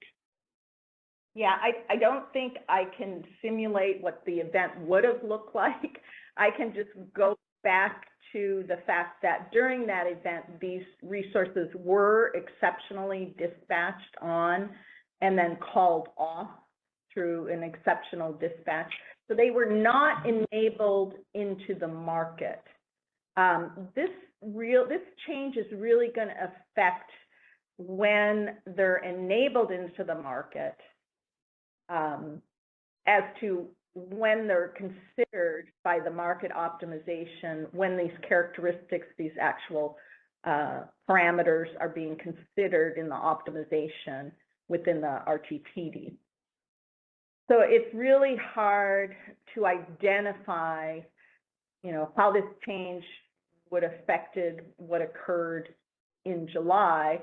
Yeah, I don't think I can simulate what the event would have looked like. I can just go back to the fact that during that event, these resources were exceptionally dispatched on and then called off through an exceptional dispatch. So they were not enabled into the market. This change is really going to affect when they're enabled into the market, as to when they're considered by the market optimization, when these characteristics, these actual parameters are being considered in the optimization within the RTPD. So it's really hard to identify, how this change would have affected what occurred in July,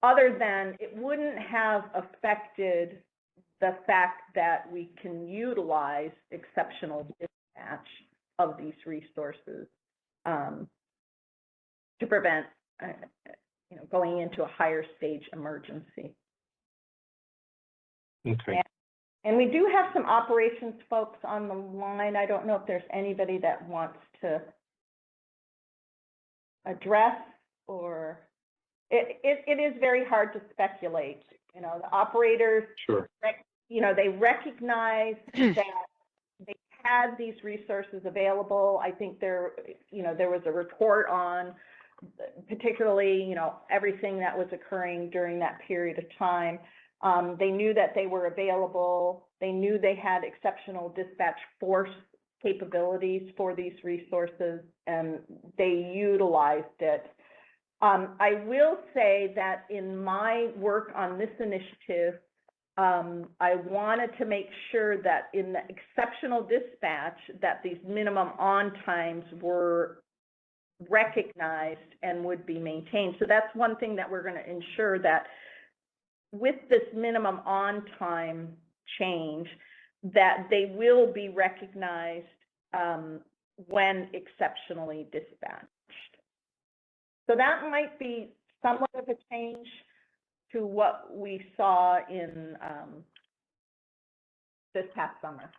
other than it wouldn't have affected the fact that we can utilize exceptional dispatch of these resources to prevent, going into a higher stage emergency. Okay. And we do have some operations folks on the line. I don't know if there's anybody that wants to address, or it is very hard to speculate. The operators, sure, they recognize that they had these resources available. I think there was a report on particularly, everything that was occurring during that period of time. They knew that they were available. They knew they had exceptional dispatch force capabilities for these resources, and they utilized it. I will say that in my work on this initiative, I wanted to make sure that in the exceptional dispatch that these minimum on times were recognized and would be maintained. So that's one thing that we're going to ensure, that with this minimum on time change, that they will be recognized when exceptionally dispatched. So that might be somewhat of a change to what we saw in this past summer.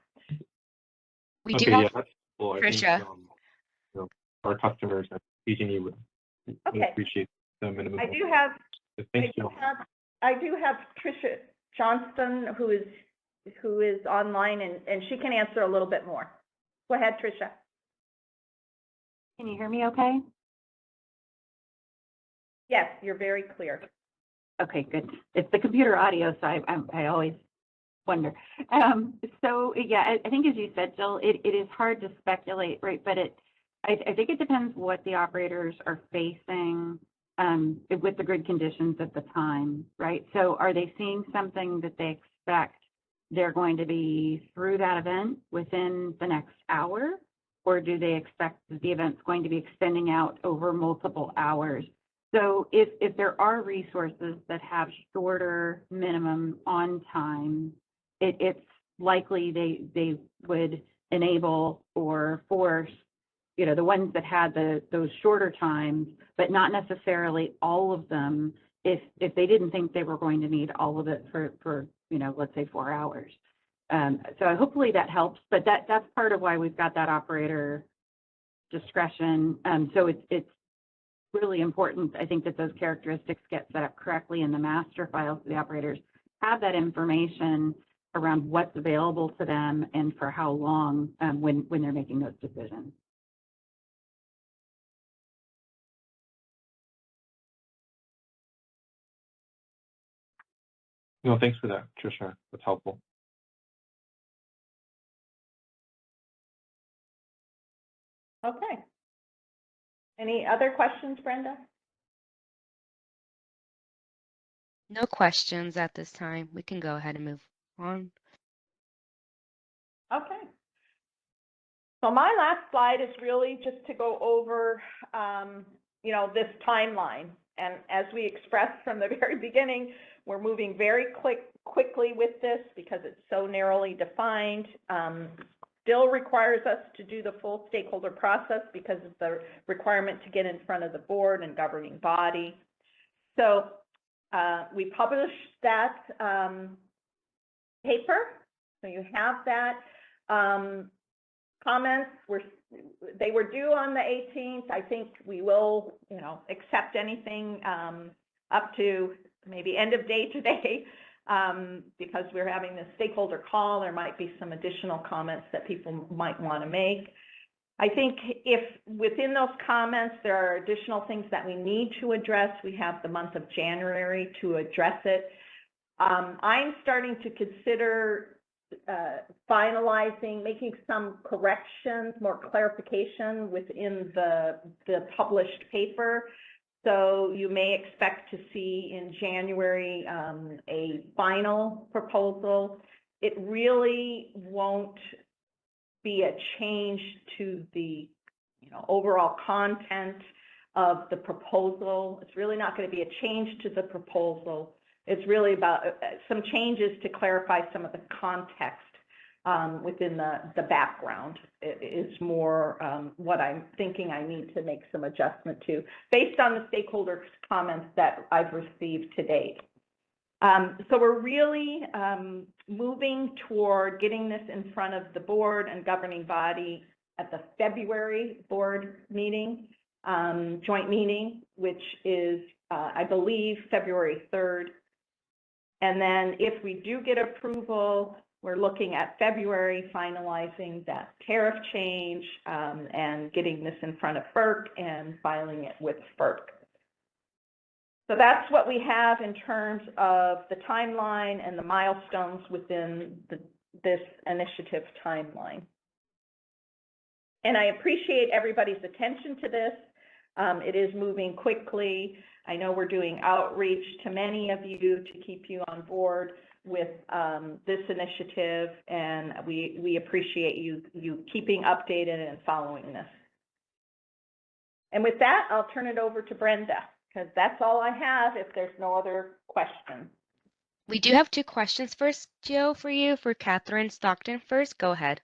We okay, do have yeah, that's cool. Tricia. I think our customers at PG&E would appreciate the minimum. I do have Tricia Johnston, who is online, and she can answer a little bit more. Go ahead, Tricia. Can you hear me okay? Yes, you're very clear. Okay, good. It's the computer audio, so I always wonder. So yeah, I think as you said, Jill, it is hard to speculate, right? But I think it depends what the operators are facing with the grid conditions at the time, right? So are they seeing something that they expect they're going to be through that event within the next hour? Or do they expect that the event's going to be extending out over multiple hours? So if there are resources that have shorter minimum on time, it's likely they would enable or force, you know, the ones that had those shorter times, but not necessarily all of them if they didn't think they were going to need all of it for you know, let's say 4 hours. So hopefully that helps, but that's part of why we've got that operator discretion. So it's really important, I think, that those characteristics get set up correctly in the master files so the operators have that information around what's available to them and for how long when they're making those decisions. No, thanks for that, Tricia. That's helpful. Okay. Any other questions, Brenda? No questions at this time. We can go ahead and move on. Okay. So my last slide is really just to go over, you know, this timeline. And as we expressed from the very beginning, we're moving very quickly with this because it's so narrowly defined. Still requires us to do the full stakeholder process because of the requirement to get in front of the board and governing body. So we published that paper, so you have that. Comments they were due on the 18th. I think we will, you know, accept anything up to maybe end of day today because we're having this stakeholder call. There might be some additional comments that people might want to make. I think if within those comments there are additional things that we need to address, we have the month of January to address it. I'm starting to consider finalizing, making some corrections, more clarification within the published paper. So you may expect to see in January a final proposal. It really won't be a change to the, you know, overall content of the proposal. It's really not going to be a change to the proposal. It's really about some changes to clarify some of the context within the background. It is more what I'm thinking I need to make some adjustment to based on the stakeholder comments that I've received to date. So we're really moving toward getting this in front of the board and governing body at the February board meeting, joint meeting, which is, I believe, February 3rd. And then if we do get approval, we're looking at February finalizing that tariff change and getting this in front of FERC and filing it with FERC. So that's what we have in terms of the timeline and the milestones within this initiative timeline. And I appreciate everybody's attention to this. It is moving quickly. I know we're doing outreach to many of you to keep you on board with this initiative, and we appreciate you keeping updated and following this. And with that, I'll turn it over to Brenda, because that's all I have if there's no other questions. We do have 2 questions first, Jill, for you. For Catherine Stockton first. Go ahead.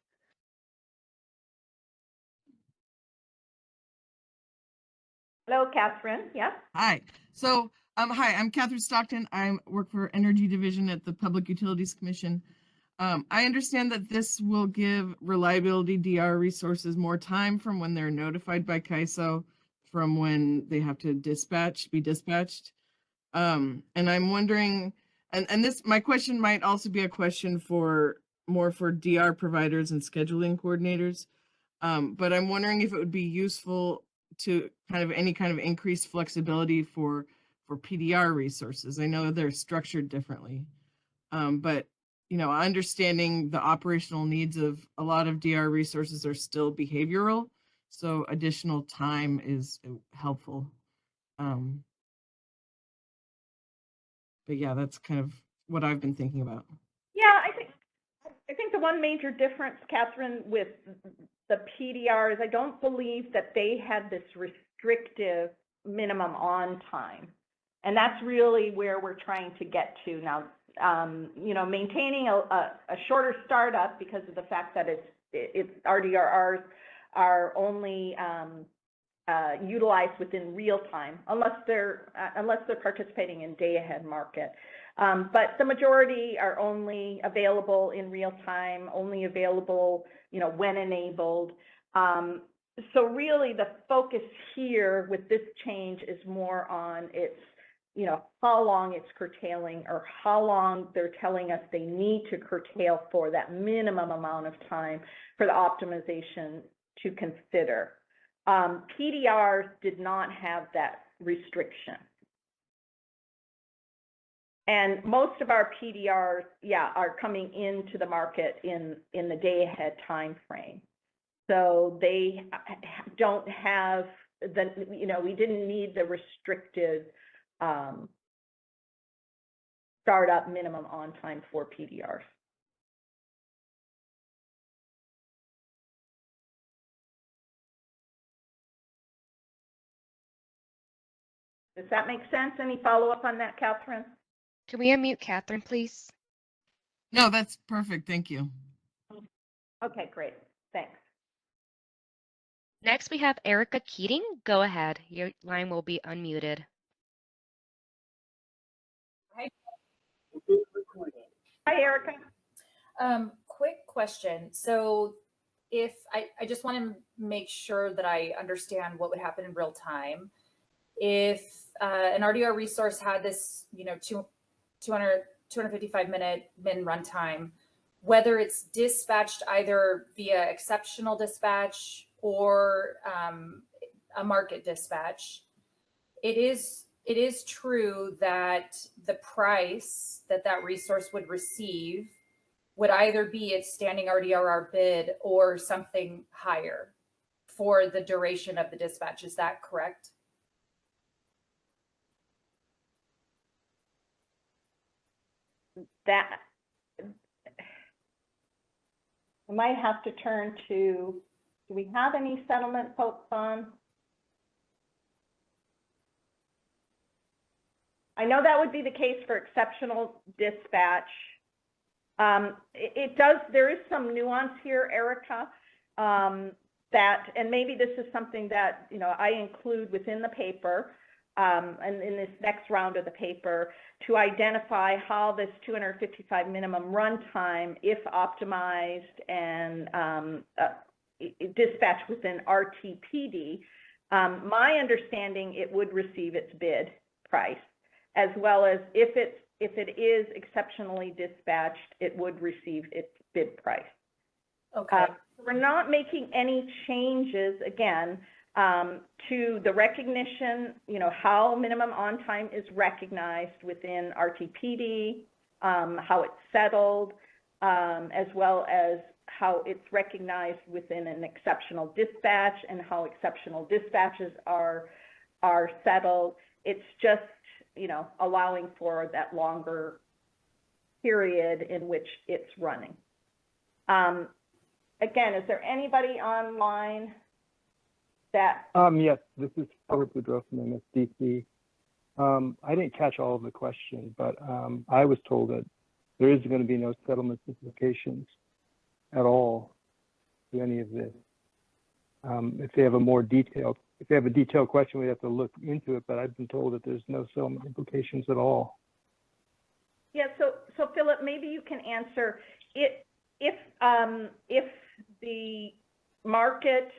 Hello, Catherine. Yeah. Hi. So, hi, I'm Catherine Stockton. I work for Energy Division at the Public Utilities Commission. I understand that this will give reliability DR resources more time from when they're notified by CAISO from when they have to be dispatched. And I'm wondering, and this, my question might also be a question for more for DR providers and scheduling coordinators. But I'm wondering if it would be useful to kind of any kind of increased flexibility for PDR resources. I know they're structured differently, but you know, understanding the operational needs of a lot of DR resources are still behavioral, so additional time is helpful. But yeah, that's kind of what I've been thinking about. Yeah, I think the one major difference, Catherine, with the PDR is I don't believe that they had this restrictive minimum on time. And that's really where we're trying to get to now. You know, maintaining a shorter startup because of the fact that it's RDRRs are only utilized within real time, unless they're participating in day-ahead market. But the majority are only available in real time, only available, you know, when enabled. So really, the focus here with this change is more on its, you know, how long it's curtailing or how long they're telling us they need to curtail for that minimum amount of time for the optimization to consider. PDRs did not have that restriction. And most of our PDRs, yeah, are coming into the market in the day-ahead time frame. So they don't have the, you know, we didn't need the restricted startup minimum on time for PDRs. Does that make sense? Any follow-up on that, Catherine? Can we unmute Catherine, please? No, that's perfect. Thank you. Okay, great. Thanks. Next, we have Erica Keating. Go ahead. Your line will be unmuted. Hi, Erica. Quick question. So if I just want to make sure that I understand what would happen in real time. If an RDR resource had this, you know, 255 minute min runtime, whether it's dispatched either via exceptional dispatch or a market dispatch, it is true that the price that that resource would receive would either be its standing RDRR bid or something higher for the duration of the dispatch. Is that correct? That I might have to turn to, do we have any settlement folks on? I know that would be the case for exceptional dispatch. There is some nuance here, Erica, that, and maybe this is something that, you know, I include within the paper, and in this next round of the paper, to identify how this 255 minimum runtime, if optimized and dispatched within RTPD, my understanding, it would receive its bid price, as well as if it is exceptionally dispatched, it would receive its bid price. Okay. We're not making any changes, again, to the recognition, you know, how minimum on time is recognized within RTPD, how it's settled, as well as how it's recognized within an exceptional dispatch and how exceptional dispatches are settled. It's just, you know, allowing for that longer period in which it's running. Again, is there anybody online that? Yes, this is Robert Boudreau from MSDC. I didn't catch all of the question, but I was told that there is going to be no settlement implications at all to any of this. If they have a detailed question, we have to look into it, but I've been told that there's no settlement implications at all. Yeah, so Philip, maybe you can answer it. If the market,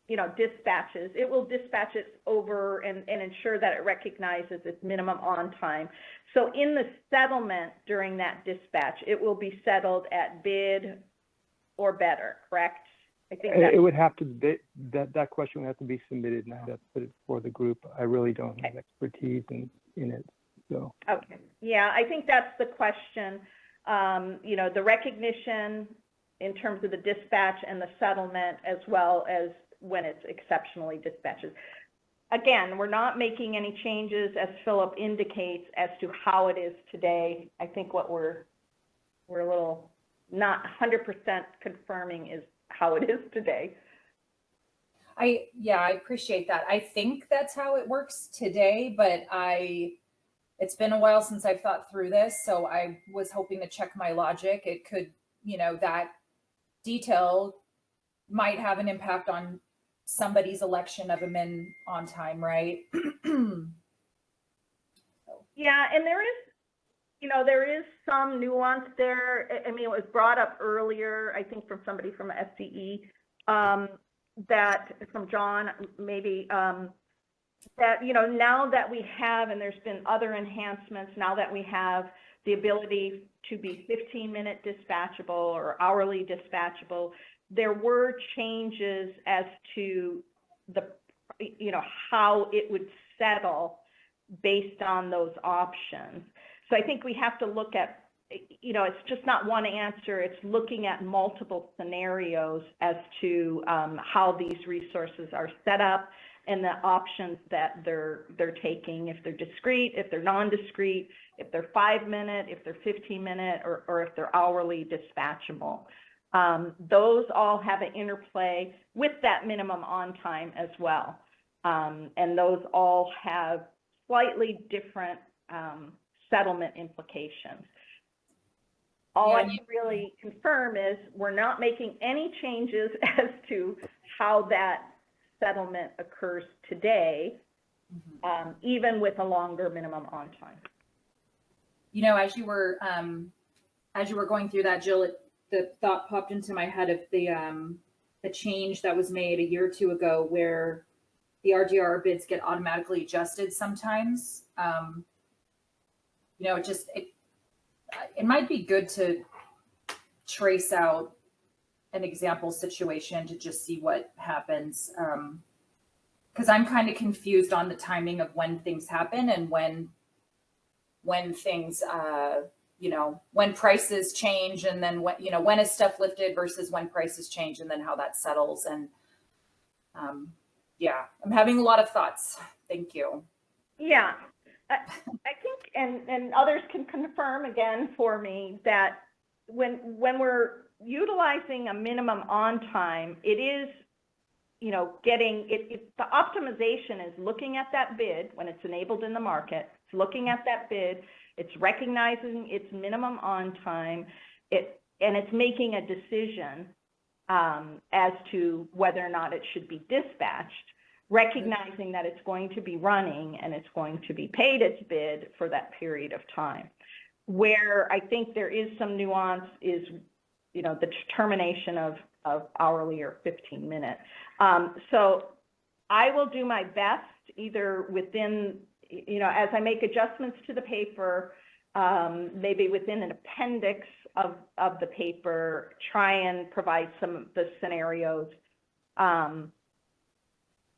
you know, dispatches, it will dispatch it over and ensure that it recognizes its minimum on time. So in the settlement during that dispatch, it will be settled at bid or better, correct? I think It that's would have to be, that question would have to be submitted, and I'd have to put it for the group. I really don't have expertise in it, so. okay. Yeah, I think that's the question. You know, the recognition in terms of the dispatch and the settlement, as well as when it's exceptionally dispatches. Again, we're not making any changes, as Philip indicates, as to how it is today. I think what we're a little not 100% confirming is how it is today. Yeah, I appreciate that. I think that's how it works today, but it's been a while since I've thought through this, so I was hoping to check my logic. It could, you know, that detail might have an impact on somebody's election of a min on time, right? Yeah, and there is, you know, there is some nuance there. I mean, it was brought up earlier, I think from somebody from SCE, that from John, maybe, that, you know, now that we have, and there's been other enhancements, now that we have the ability to be 15-minute dispatchable or hourly dispatchable, there were changes as to the, you know, how it would settle based on those options. So I think we have to look at, you know, it's just not one answer, it's looking at multiple scenarios as to how these resources are set up and the options that they're taking, if they're discrete, if they're non-discrete, if they're 5-minute, if they're 15-minute, or if they're hourly dispatchable. Those all have an interplay with that minimum on time as well. And those all have slightly different settlement implications. All I can really confirm is we're not making any changes as to how that settlement occurs today, even with a longer minimum on time. You know, as you were going through that, Jill, the thought popped into my head of the change that was made a year or two ago, where the RDR bids get automatically adjusted sometimes. You know, it might be good to trace out an example situation to just see what happens. Because I'm kind of confused on the timing of when things happen and when things, you know, when prices change, and then when, you know, when is stuff lifted versus when prices change, and then how that settles. And yeah, I'm having a lot of thoughts. Thank you. Yeah, I think, and others can confirm again for me, that when we're utilizing a minimum on time, it is, you know, getting the optimization is looking at that bid when it's enabled in the market. It's looking at that bid, it's recognizing its minimum on time, and it's making a decision as to whether or not it should be dispatched, recognizing that it's going to be running and it's going to be paid its bid for that period of time. Where I think there is some nuance is, you know, the determination of hourly or 15-minute. So I will do my best, either within, you know, as I make adjustments to the paper, maybe within an appendix of the paper, try and provide some of the scenarios,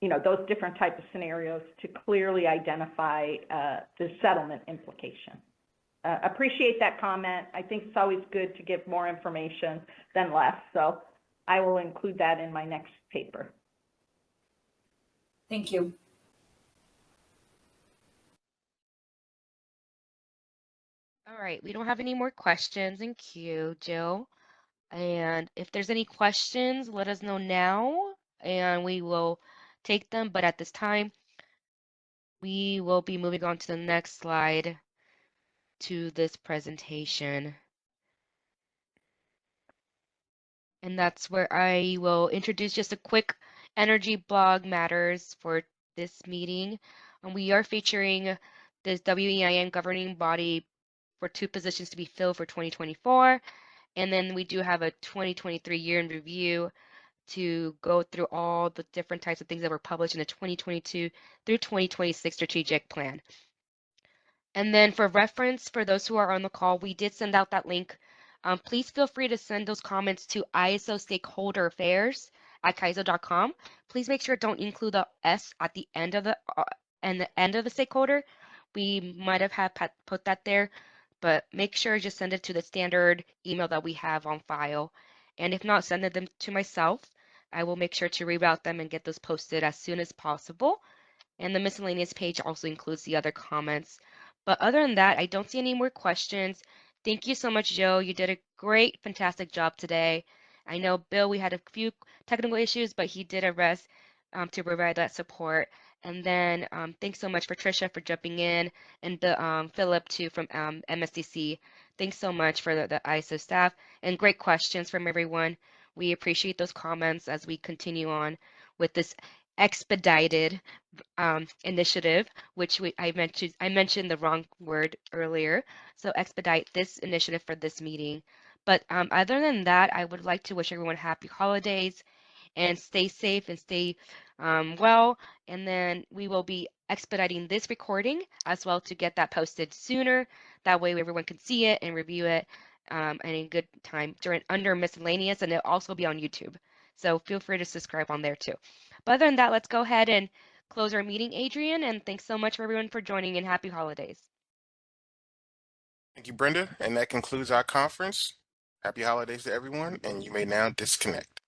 you know, those different types of scenarios to clearly identify the settlement implication. Appreciate that comment. I think it's always good to give more information than less, so I will include that in my next paper. Thank you. All right, we don't have any more questions in queue, Jill. And if there's any questions, let us know now and we will take them. But at this time, we will be moving on to the next slide to this presentation. And that's where I will introduce just a quick energy blog matters for this meeting. And we are featuring this WEIN governing body for 2 positions to be filled for 2024. And then we do have a 2023 year in review to go through all the different types of things that were published in the 2022 through 2026 strategic plan. And then for reference, for those who are on the call, we did send out that link Please feel free to send those comments to ISO stakeholder affairs at kaizo.com. Please make sure don't include the S at the end of the stakeholder. We might have put that there, but make sure just send it to the standard email that we have on file. And if not, send them to myself. I will make sure to reroute them and get those posted as soon as possible. And the miscellaneous page also includes the other comments. But other than that, I don't see any more questions. Thank you so much, Joe. You did a great, fantastic job today. I know, Bill, we had a few technical issues, but he did a rest to provide that support. And then thanks so much, Patricia, for jumping in, and Philip, too, from MSDC. Thanks so much for the ISO staff, and great questions from everyone. We appreciate those comments as we continue on with this expedited initiative, which I mentioned the wrong word earlier. So expedite this initiative for this meeting. But other than that, I would like to wish everyone happy holidays and stay safe and stay well. And then we will be expediting this recording as well to get that posted sooner. That way everyone can see it and review it and in good time under miscellaneous, and it'll also be on YouTube. So feel free to subscribe on there too. But other than that, let's go ahead and close our meeting, Adrian, and thanks so much for everyone for joining, and happy holidays. Thank you, Brenda. And that concludes our conference. Happy holidays to everyone, and you may now disconnect.